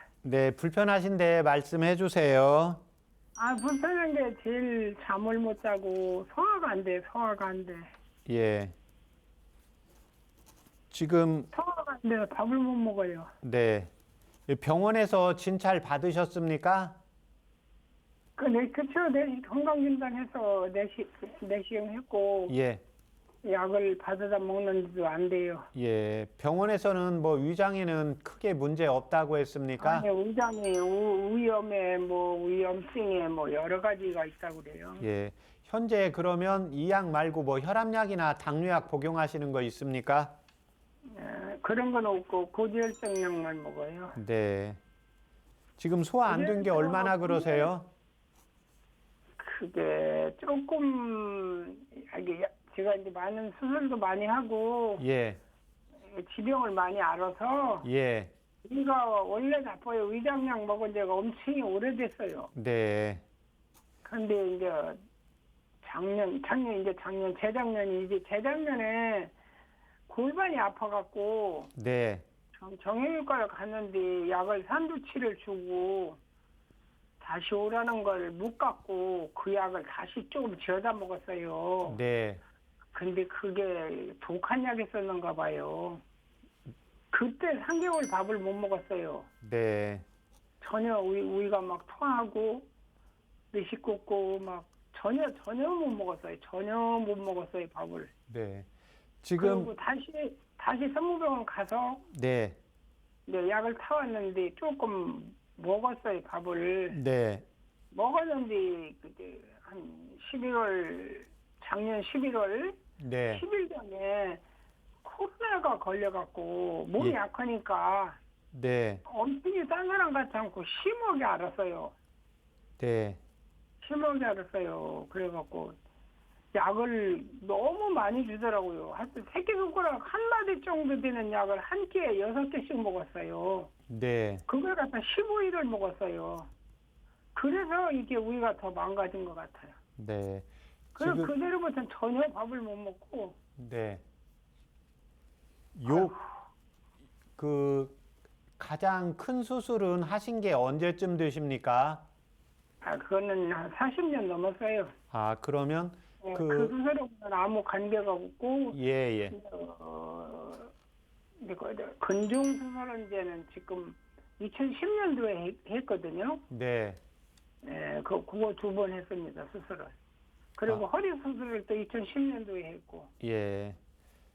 B: 불편하신데 말씀해 주세요.
D: 불편한 게 제일 잠을 못 자고 소화가 안 돼, 소화가 안 돼.
B: 예. 지금
D: 소화가 안 돼, 밥을 못 먹어요.
B: 병원에서 진찰 받으셨습니까?
D: 그쵸. 건강진단해서 내시경했고
B: 예.
D: 약을 받아다 먹는데도 안 돼요.
B: 예. 병원에서는 뭐 위장에는 크게 문제 없다고 했습니까?
D: 아니 위장이 위염에 뭐 위염증에 뭐 여러 가지가 있다고 그래요.
B: 예. 현재 그러면 이 약 말고 뭐 혈압약이나 당뇨약 복용하시는 거 있습니까?
D: 그런 건 없고 고지혈증약만 먹어요.
B: 네. 지금 소화 안 된 게 얼마나 그러세요?
D: 그게 조금 이게 제가 이제 많은 수술도 많이 하고
B: 예.
D: 지병을 많이 알아서
B: 예.
D: 위가 원래 나빠요. 위장약 먹은 지가 엄청 오래됐어요.
B: 네.
D: 근데 이제 재작년에 골반이 아파갖고
B: 네.
D: 정형외과를 갔는데 약을 산두치를 주고 다시 오라는 걸 못 갖고 그 약을 다시 조금 지어다 먹었어요.
B: 네.
D: 근데 그게 독한 약이었는가 봐요. 그때 3개월 밥을 못 먹었어요.
B: 네.
D: 전혀 위가 막 토하고 미식겁고 막 전혀 못 먹었어요. 전혀 못 먹었어요 밥을.
B: 네. 지금
D: 그리고 다시 성모병원 가서
B: 네.
D: 네, 약을 타왔는데 조금 먹었어요 밥을.
B: 네.
D: 먹었는데 그때 한 11월 작년 11월
B: 네.
D: 10일 전에 코로나가 걸려갖고 몸이
B: 예.
D: 약하니까
B: 네.
D: 엄청히 딴 사람 같지 않고 심하게 앓았어요.
B: 네.
D: 심하게 앓았어요. 그래갖고 약을 너무 많이 주더라고요. 하여튼 새끼손가락 한 마디 정도 되는 약을 한 끼에 6개씩 먹었어요.
B: 네.
D: 그걸 갖다 15일을 먹었어요. 그래서 이게 위가 더 망가진 것 같아요.
B: 네.
D: 그래서
B: 지금
D: 그대로부터는 전혀 밥을 못 먹고
B: 네. 그 가장 큰 수술은 하신 게 언제쯤 되십니까?
D: 그거는 한 40년 넘었어요.
B: 아, 그러면
D: 그 수술하고는 아무 관계가 없고
B: 예, 예.
D: 근종 수술은제는 지금 2010년도에 했거든요.
B: 네.
D: 그거 2번 했습니다, 수술을. 그리고 허리 수술을 또 2010년도에 했고.
B: 예.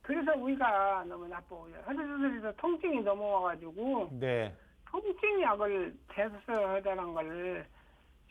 D: 그래서 위가 너무 나빠요. 허리 수술에서 통증이 넘어와가지고
B: 네.
D: 통증 약을 대수술하다는 걸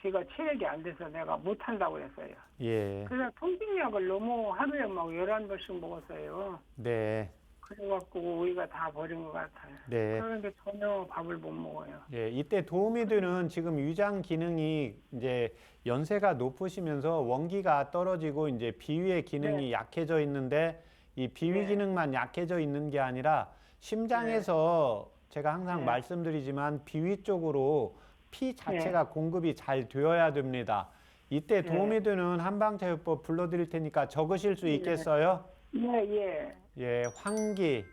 D: 제가 체력이 안 돼서 내가 못한다고 했어요.
B: 예.
D: 그래서 통증 약을 너무 하루에 막 11번씩 먹었어요.
B: 네.
D: 그래갖고 위가 다 버린 것 같아요.
B: 네.
D: 그런데 전혀 밥을 못 먹어요.
B: 예, 이때 도움이 되는 지금 위장 기능이 이제 연세가 높으시면서 원기가 떨어지고 이제 비위의 기능이
D: 네.
B: 약해져 있는데 이 비위
D: 네.
B: 기능만 약해져 있는 게 아니라 심장에서 제가 항상
D: 네.
B: 말씀드리지만 비위 쪽으로 피 자체가 공급이 잘 되어야 됩니다. 이때 도움이 되는 한방자요법 불러드릴 테니까 적으실 수 있겠어요?
D: 예.
B: 예, 환기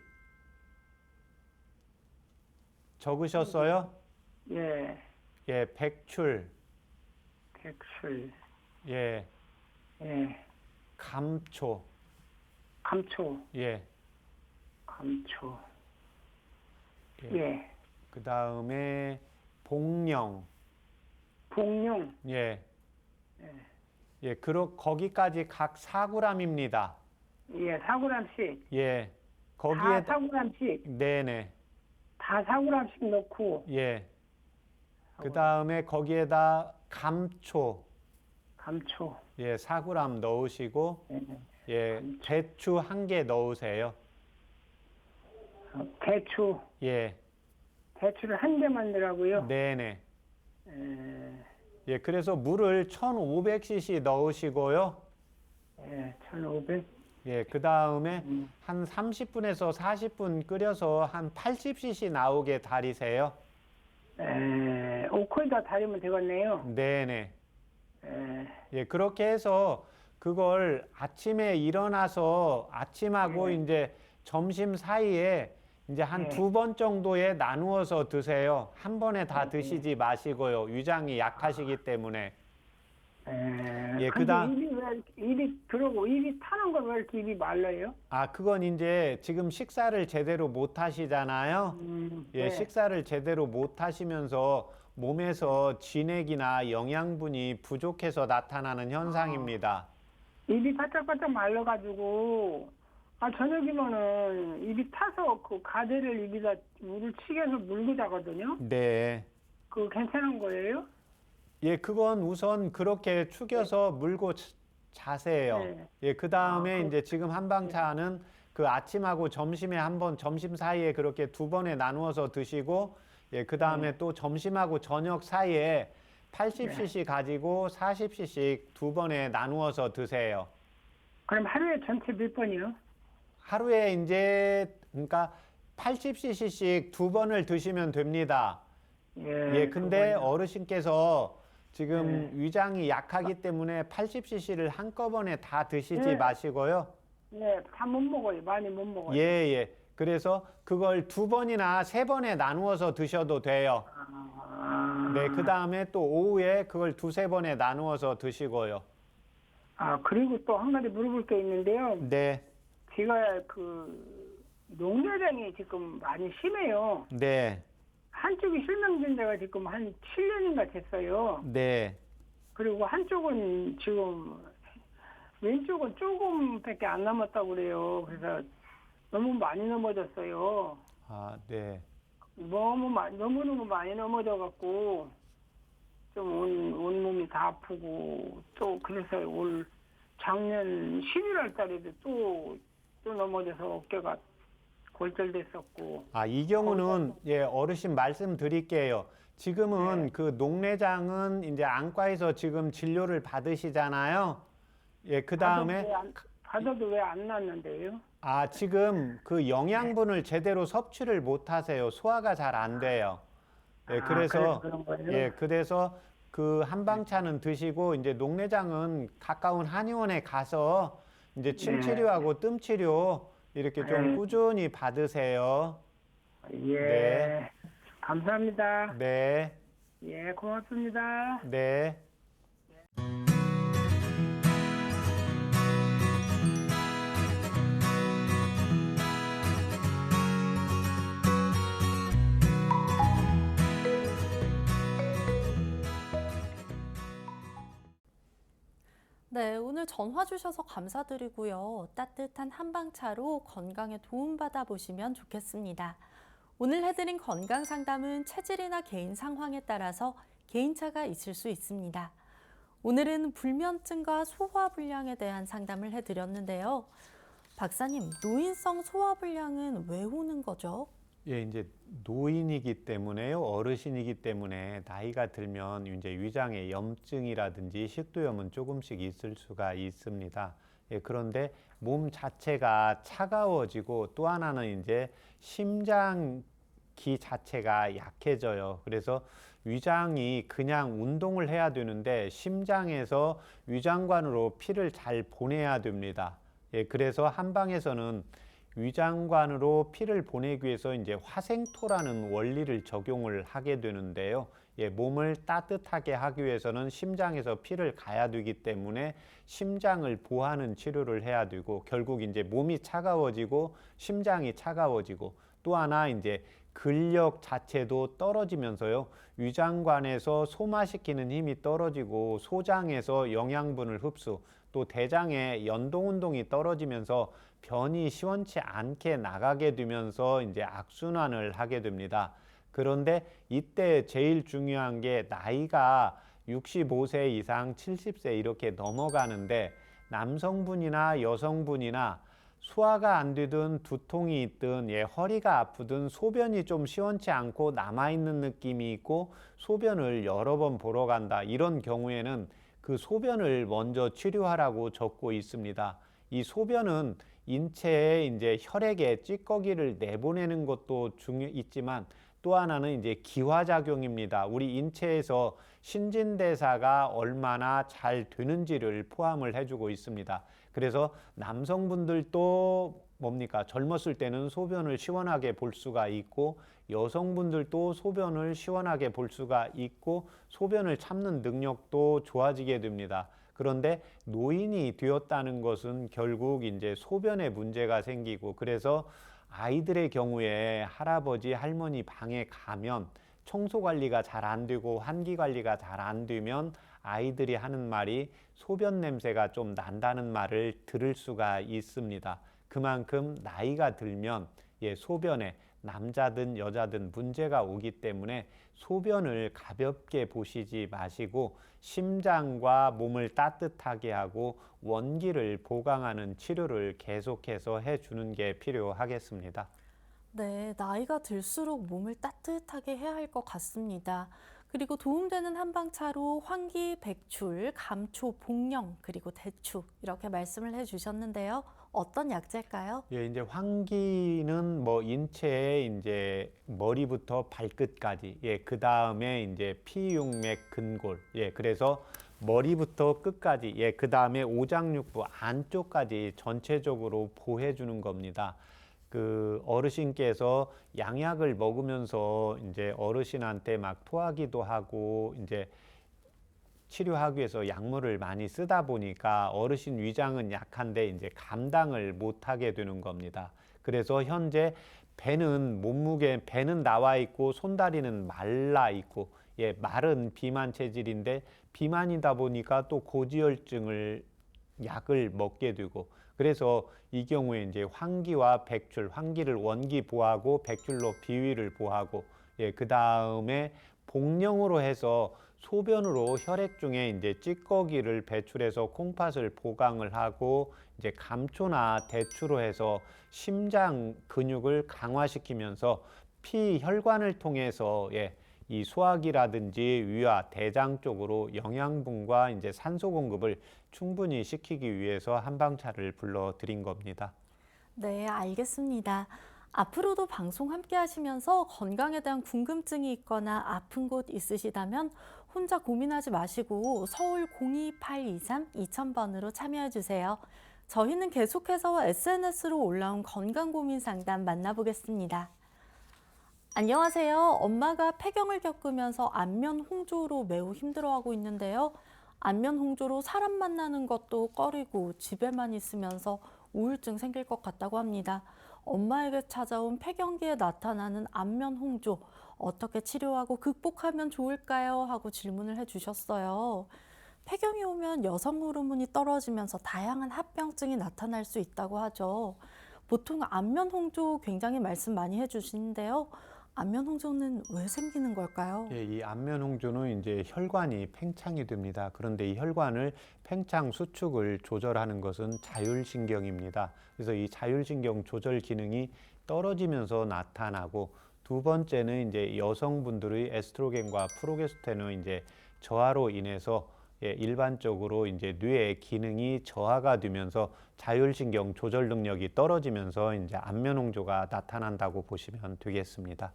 B: 적으셨어요?
D: 예.
B: 예, 백출,
D: 백술.
B: 예,
D: 예.
B: 감초,
D: 감초.
B: 예,
D: 감초.
B: 예.
D: 예.
B: 그 다음에 복령,
D: 복룡.
B: 예, 예, 거기까지 각 4g입니다.
D: 예, 4g씩.
B: 예,
D: 다
B: 거기에
D: 4g씩.
B: 네네,
D: 다 4g씩 넣고.
B: 예. 그 다음에 거기에다 감초,
D: 감초.
B: 예, 4g 넣으시고,
D: 예.
B: 예, 대추 1개 넣으세요.
D: 대추.
B: 예,
D: 대추를 한 개만 넣으라고요.
B: 네네.
D: 예.
B: 예, 그래서 물을 1500cc 넣으시고요.
D: 예, 1,500.
B: 예, 그 다음에 한 30분에서 40분 끓여서 한 80cc 나오게 달이세요.
D: 오크에다 달이면 되겠네요.
B: 네네.
D: 예.
B: 예, 그렇게 해서 그걸 아침에 일어나서 아침하고 이제 점심 사이에 이제 한 2번 정도에 나누어서 드세요. 한 번에 다 드시지 마시고요. 위장이 약하시기 때문에. 예,
D: 근데
B: 그다음
D: 입이 들어오고 입이 타는 걸 왜 이렇게 입이 말라요?
B: 아, 그건 이제 지금 식사를 제대로 못 하시잖아요. 예,
D: 네.
B: 식사를 제대로 못 하시면서 몸에서 진액이나 영양분이 부족해서 나타나는 현상입니다.
D: 입이 바짝바짝 말라가지고 저녁이면은 입이 타서 그 가재를 입에다 물을 치게 해서 물고 자거든요.
B: 네.
D: 그거 괜찮은 거예요?
B: 예, 그건 우선 그렇게 축여서 물고 자세요.
D: 네.
B: 예, 그 다음에
D: 그-
B: 이제 지금 한방차는 그 아침하고 점심에 한 번, 점심 사이에 그렇게 두 번에 나누어서 드시고, 예, 그 다음에 또 점심하고 저녁 사이에 80cc 가지고 40cc 두 번에 나누어서 드세요.
D: 그럼 하루에 전체 몇 번이요?
B: 하루에 이제, 그러니까 80cc씩 두 번을 드시면 됩니다. 예, 근데
D: 그거요.
B: 어르신께서 지금 위장이 약하기 때문에 80cc를 한꺼번에 다 드시지
D: 네.
B: 마시고요.
D: 네, 다 못 먹어요. 많이 못 먹어요.
B: 예, 예. 그래서 그걸 두 번이나 세 번에 나누어서 드셔도 돼요. 네, 그 다음에 또 오후에 그걸 두세 번에 나누어서 드시고요.
D: 그리고 또 한 가지 물어볼 게 있는데요.
B: 네,
D: 제가 녹내장이 지금 많이 심해요.
B: 네,
D: 한쪽이 실명된 지가 지금 한 7년인가 됐어요.
B: 네.
D: 그리고 한쪽은 지금 왼쪽은 조금밖에 안 남았다고 그래요. 그래서 너무 많이 넘어졌어요.
B: 아, 네.
D: 너무너무 많이 넘어져 갖고 좀 온몸이 다 아프고 또 그래서 올 작년 11월 달에도 또 넘어져서 어깨가 골절됐었고.
B: 아, 이 경우는 예, 어르신 말씀드릴게요. 지금은 그 녹내장은 이제 안과에서 지금 진료를 받으시잖아요. 예, 그 다음에
D: 받아도 왜 안 났는데요?
B: 지금 그 영양분을 제대로 섭취를 못 하세요. 소화가 잘 안 돼요. 예, 그래서
D: 그런 거예요?
B: 예, 그래서 그 한방차는 드시고 이제 녹내장은 가까운 한의원에 가서 이제 침 치료하고 뜸 치료 이렇게 좀 꾸준히 받으세요.
D: 예.
B: 네.
D: 감사합니다.
B: 네,
D: 예, 고맙습니다.
B: 네.
A: 네, 오늘 전화 주셔서 감사드리고요. 따뜻한 한방차로 건강에 도움받아 보시면 좋겠습니다. 오늘 해드린 건강 상담은 체질이나 개인 상황에 따라서 개인차가 있을 수 있습니다. 오늘은 불면증과 소화불량에 대한 상담을 해드렸는데요. 박사님, 노인성 소화불량은 왜 오는 거죠?
B: 예, 이제 노인이기 때문에요. 어르신이기 때문에 나이가 들면 이제 위장에 염증이라든지 식도염은 조금씩 있을 수가 있습니다. 예, 그런데 몸 자체가 차가워지고 또 하나는 이제 심장기 자체가 약해져요. 그래서 위장이 그냥 운동을 해야 되는데 심장에서 위장관으로 피를 잘 보내야 됩니다. 예, 그래서 한방에서는 위장관으로 피를 보내기 위해서 이제 화생토라는 원리를 적용을 하게 되는데요. 예, 몸을 따뜻하게 하기 위해서는 심장에서 피를 가야 되기 때문에 심장을 보하는 치료를 해야 되고 결국 이제 몸이 차가워지고 심장이 차가워지고 또 하나 이제 근력 자체도 떨어지면서요. 위장관에서 소화시키는 힘이 떨어지고 소장에서 영양분을 흡수 또 대장의 연동운동이 떨어지면서 변이 시원치 않게 나가게 되면서 이제 악순환을 하게 됩니다. 그런데 이때 제일 중요한 게 나이가 65세 이상 70세 이렇게 넘어가는데 남성분이나 여성분이나 소화가 안 되든 두통이 있든 허리가 아프든 소변이 좀 시원치 않고 남아있는 느낌이 있고 소변을 여러 번 보러 간다. 이런 경우에는 그 소변을 먼저 치료하라고 적고 있습니다. 이 소변은 인체에 이제 혈액에 찌꺼기를 내보내는 것도 있지만 또 하나는 이제 기화작용입니다. 우리 인체에서 신진대사가 얼마나 잘 되는지를 포함을 해주고 있습니다. 그래서 남성분들도 뭡니까? 젊었을 때는 소변을 시원하게 볼 수가 있고 여성분들도 소변을 시원하게 볼 수가 있고 소변을 참는 능력도 좋아지게 됩니다. 그런데 노인이 되었다는 것은 결국 이제 소변에 문제가 생기고 그래서 아이들의 경우에 할아버지, 할머니 방에 가면 청소 관리가 잘 안 되고 환기 관리가 잘 안 되면 아이들이 하는 말이 소변 냄새가 좀 난다는 말을 들을 수가 있습니다. 그만큼 나이가 들면 소변에 남자든 여자든 문제가 오기 때문에 소변을 가볍게 보시지 마시고 심장과 몸을 따뜻하게 하고 원기를 보강하는 치료를 계속해서 해주는 게 필요하겠습니다.
A: 네, 나이가 들수록 몸을 따뜻하게 해야 할 것 같습니다. 그리고 도움되는 한방차로 환기, 백출, 감초, 복령, 그리고 대추 이렇게 말씀을 해주셨는데요. 어떤 약재일까요?
B: 이제 환기는 뭐 인체의 이제 머리부터 발끝까지, 그 다음에 이제 피육맥 근골, 그래서 머리부터 끝까지, 그 다음에 오장육부 안쪽까지 전체적으로 보호해주는 겁니다. 그 어르신께서 양약을 먹으면서 이제 어르신한테 막 토하기도 하고 이제 치료하기 위해서 약물을 많이 쓰다 보니까 어르신 위장은 약한데 이제 감당을 못하게 되는 겁니다. 그래서 현재 배는 나와 있고 손다리는 말라 있고 마른 비만 체질인데 비만이다 보니까 또 고지혈증을 약을 먹게 되고 그래서 이 경우에 이제 환기와 백출, 환기를 원기 보하고 백출로 비위를 보하고 그 다음에 복령으로 해서 소변으로 혈액 중에 이제 찌꺼기를 배출해서 콩팥을 보강을 하고 이제 감초나 대추로 해서 심장 근육을 강화시키면서 피 혈관을 통해서 이 소화기라든지 위와 대장 쪽으로 영양분과 이제 산소 공급을 충분히 시키기 위해서 한방차를 불러드린 겁니다.
A: 네, 알겠습니다. 앞으로도 방송 함께 하시면서 건강에 대한 궁금증이 있거나 아픈 곳 있으시다면 혼자 고민하지 마시고 서울 02823-2000번으로 참여해 주세요. 저희는 계속해서 SNS로 올라온 건강 고민 상담 만나보겠습니다. 안녕하세요. 엄마가 폐경을 겪으면서 안면 홍조로 매우 힘들어하고 있는데요. 안면 홍조로 사람 만나는 것도 꺼리고 집에만 있으면서 우울증 생길 것 같다고 합니다. 엄마에게 찾아온 폐경기에 나타나는 안면 홍조, 어떻게 치료하고 극복하면 좋을까요? 하고 질문을 해주셨어요. 폐경이 오면 여성 호르몬이 떨어지면서 다양한 합병증이 나타날 수 있다고 하죠. 보통 안면 홍조 굉장히 말씀 많이 해주시는데요. 안면 홍조는 왜 생기는 걸까요?
B: 이 안면 홍조는 이제 혈관이 팽창이 됩니다. 그런데 이 혈관을 팽창 수축을 조절하는 것은 자율신경입니다. 그래서 이 자율신경 조절 기능이 떨어지면서 나타나고 두 번째는 이제 여성분들의 에스트로겐과 프로게스테론의 이제 저하로 인해서 일반적으로 이제 뇌의 기능이 저하가 되면서 자율신경 조절 능력이 떨어지면서 이제 안면 홍조가 나타난다고 보시면 되겠습니다.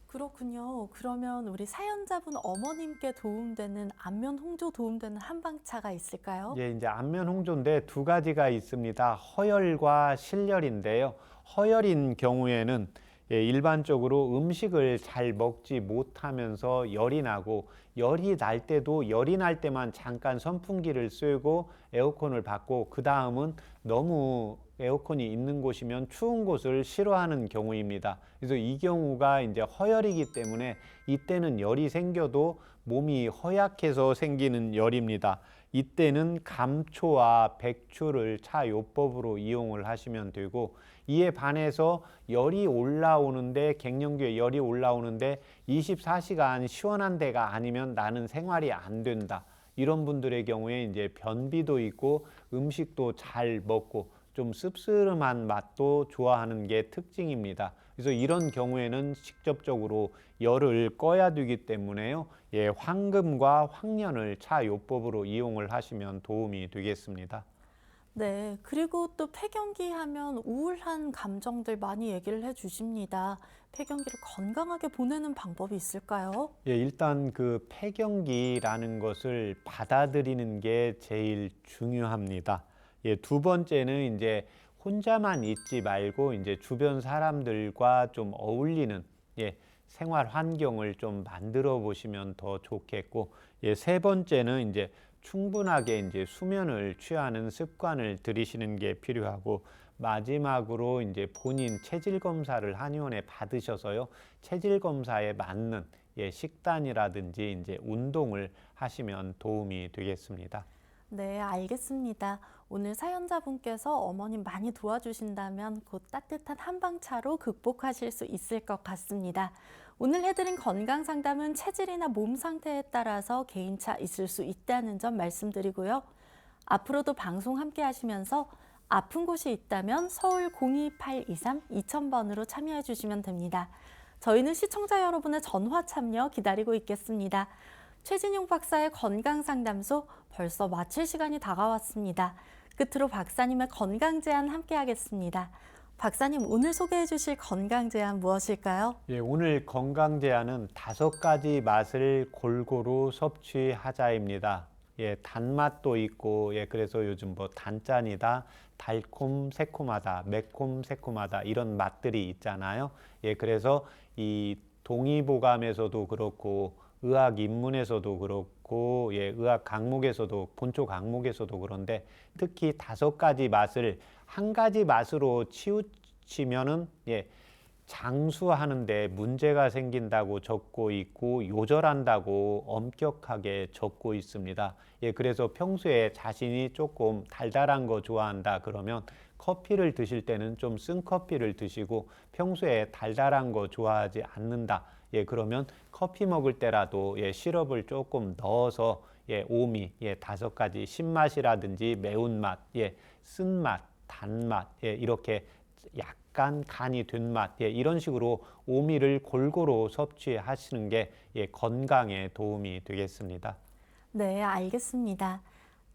A: 그렇군요. 그러면 우리 사연자분 어머님께 도움되는 안면 홍조 도움되는 한방차가 있을까요?
B: 이제 안면 홍조인데 두 가지가 있습니다. 허열과 실열인데요. 허열인 경우에는 일반적으로 음식을 잘 먹지 못하면서 열이 나고 열이 날 때도 열이 날 때만 잠깐 선풍기를 쐬고 에어컨을 받고 그 다음은 너무 에어컨이 있는 곳이면 추운 곳을 싫어하는 경우입니다. 그래서 이 경우가 이제 허열이기 때문에 이때는 열이 생겨도 몸이 허약해서 생기는 열입니다. 이때는 감초와 백추를 차요법으로 이용을 하시면 되고 이에 반해서 열이 올라오는데 갱년기에 열이 올라오는데 24시간 시원한 데가 아니면 나는 생활이 안 된다. 이런 분들의 경우에 이제 변비도 있고 음식도 잘 먹고 좀 씁쓸한 맛도 좋아하는 게 특징입니다. 그래서 이런 경우에는 직접적으로 열을 꺼야 되기 때문에요. 황금과 황련을 차요법으로 이용을 하시면 도움이 되겠습니다.
A: 네, 그리고 또 폐경기 하면 우울한 감정들 많이 얘기를 해주십니다. 폐경기를 건강하게 보내는 방법이 있을까요?
B: 일단 그 폐경기라는 것을 받아들이는 게 제일 중요합니다. 두 번째는 이제 혼자만 있지 말고 이제 주변 사람들과 좀 어울리는 생활 환경을 좀 만들어 보시면 더 좋겠고, 세 번째는 이제 충분하게 이제 수면을 취하는 습관을 들이시는 게 필요하고, 마지막으로 이제 본인 체질 검사를 한의원에 받으셔서요. 체질 검사에 맞는 식단이라든지 이제 운동을 하시면 도움이 되겠습니다.
A: 네, 알겠습니다. 오늘 사연자분께서 어머님 많이 도와주신다면 곧 따뜻한 한방차로 극복하실 수 있을 것 같습니다. 오늘 해드린 건강 상담은 체질이나 몸 상태에 따라서 개인차 있을 수 있다는 점 말씀드리고요. 앞으로도 방송 함께 하시면서 아픈 곳이 있다면 서울 02823-2000번으로 참여해 주시면 됩니다. 저희는 시청자 여러분의 전화 참여 기다리고 있겠습니다. 최진용 박사의 건강상담소 벌써 마칠 시간이 다가왔습니다. 끝으로 박사님의 건강제안 함께 하겠습니다. 박사님, 오늘 소개해 주실 건강제안 무엇일까요?
B: 오늘 건강 제안은 5가지 맛을 골고루 섭취하자입니다. 단맛도 있고, 그래서 요즘 뭐 단짠이다, 달콤 새콤하다, 매콤 새콤하다 이런 맛들이 있잖아요. 그래서 이 동의보감에서도 그렇고 의학 입문에서도 그렇고 의학 강목에서도 본초 강목에서도 그런데 특히 5가지 맛을 한 가지 맛으로 치우치면은 장수하는데 문제가 생긴다고 적고 있고 요절한다고 엄격하게 적고 있습니다. 그래서 평소에 자신이 조금 달달한 거 좋아한다 그러면 커피를 드실 때는 좀 쓴 커피를 드시고 평소에 달달한 거 좋아하지 않는다. 그러면 커피 먹을 때라도 시럽을 조금 넣어서 오미 5가지 신맛이라든지 매운맛, 쓴맛, 단맛 이렇게 약간 간이 된 맛 이런 식으로 오미를 골고루 섭취하시는 게 건강에 도움이 되겠습니다.
A: 네, 알겠습니다.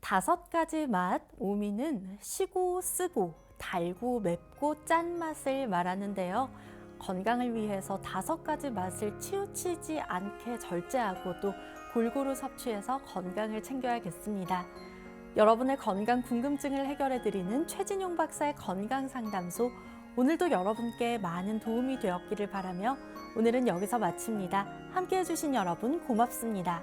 A: 5가지 맛, 오미는 시고, 쓰고, 달고, 맵고, 짠 맛을 말하는데요. 건강을 위해서 5가지 맛을 치우치지 않게 절제하고 또 골고루 섭취해서 건강을 챙겨야겠습니다. 여러분의 건강 궁금증을 해결해드리는 최진용 박사의 건강상담소, 오늘도 여러분께 많은 도움이 되었기를 바라며 오늘은 여기서 마칩니다. 함께해 주신 여러분 고맙습니다.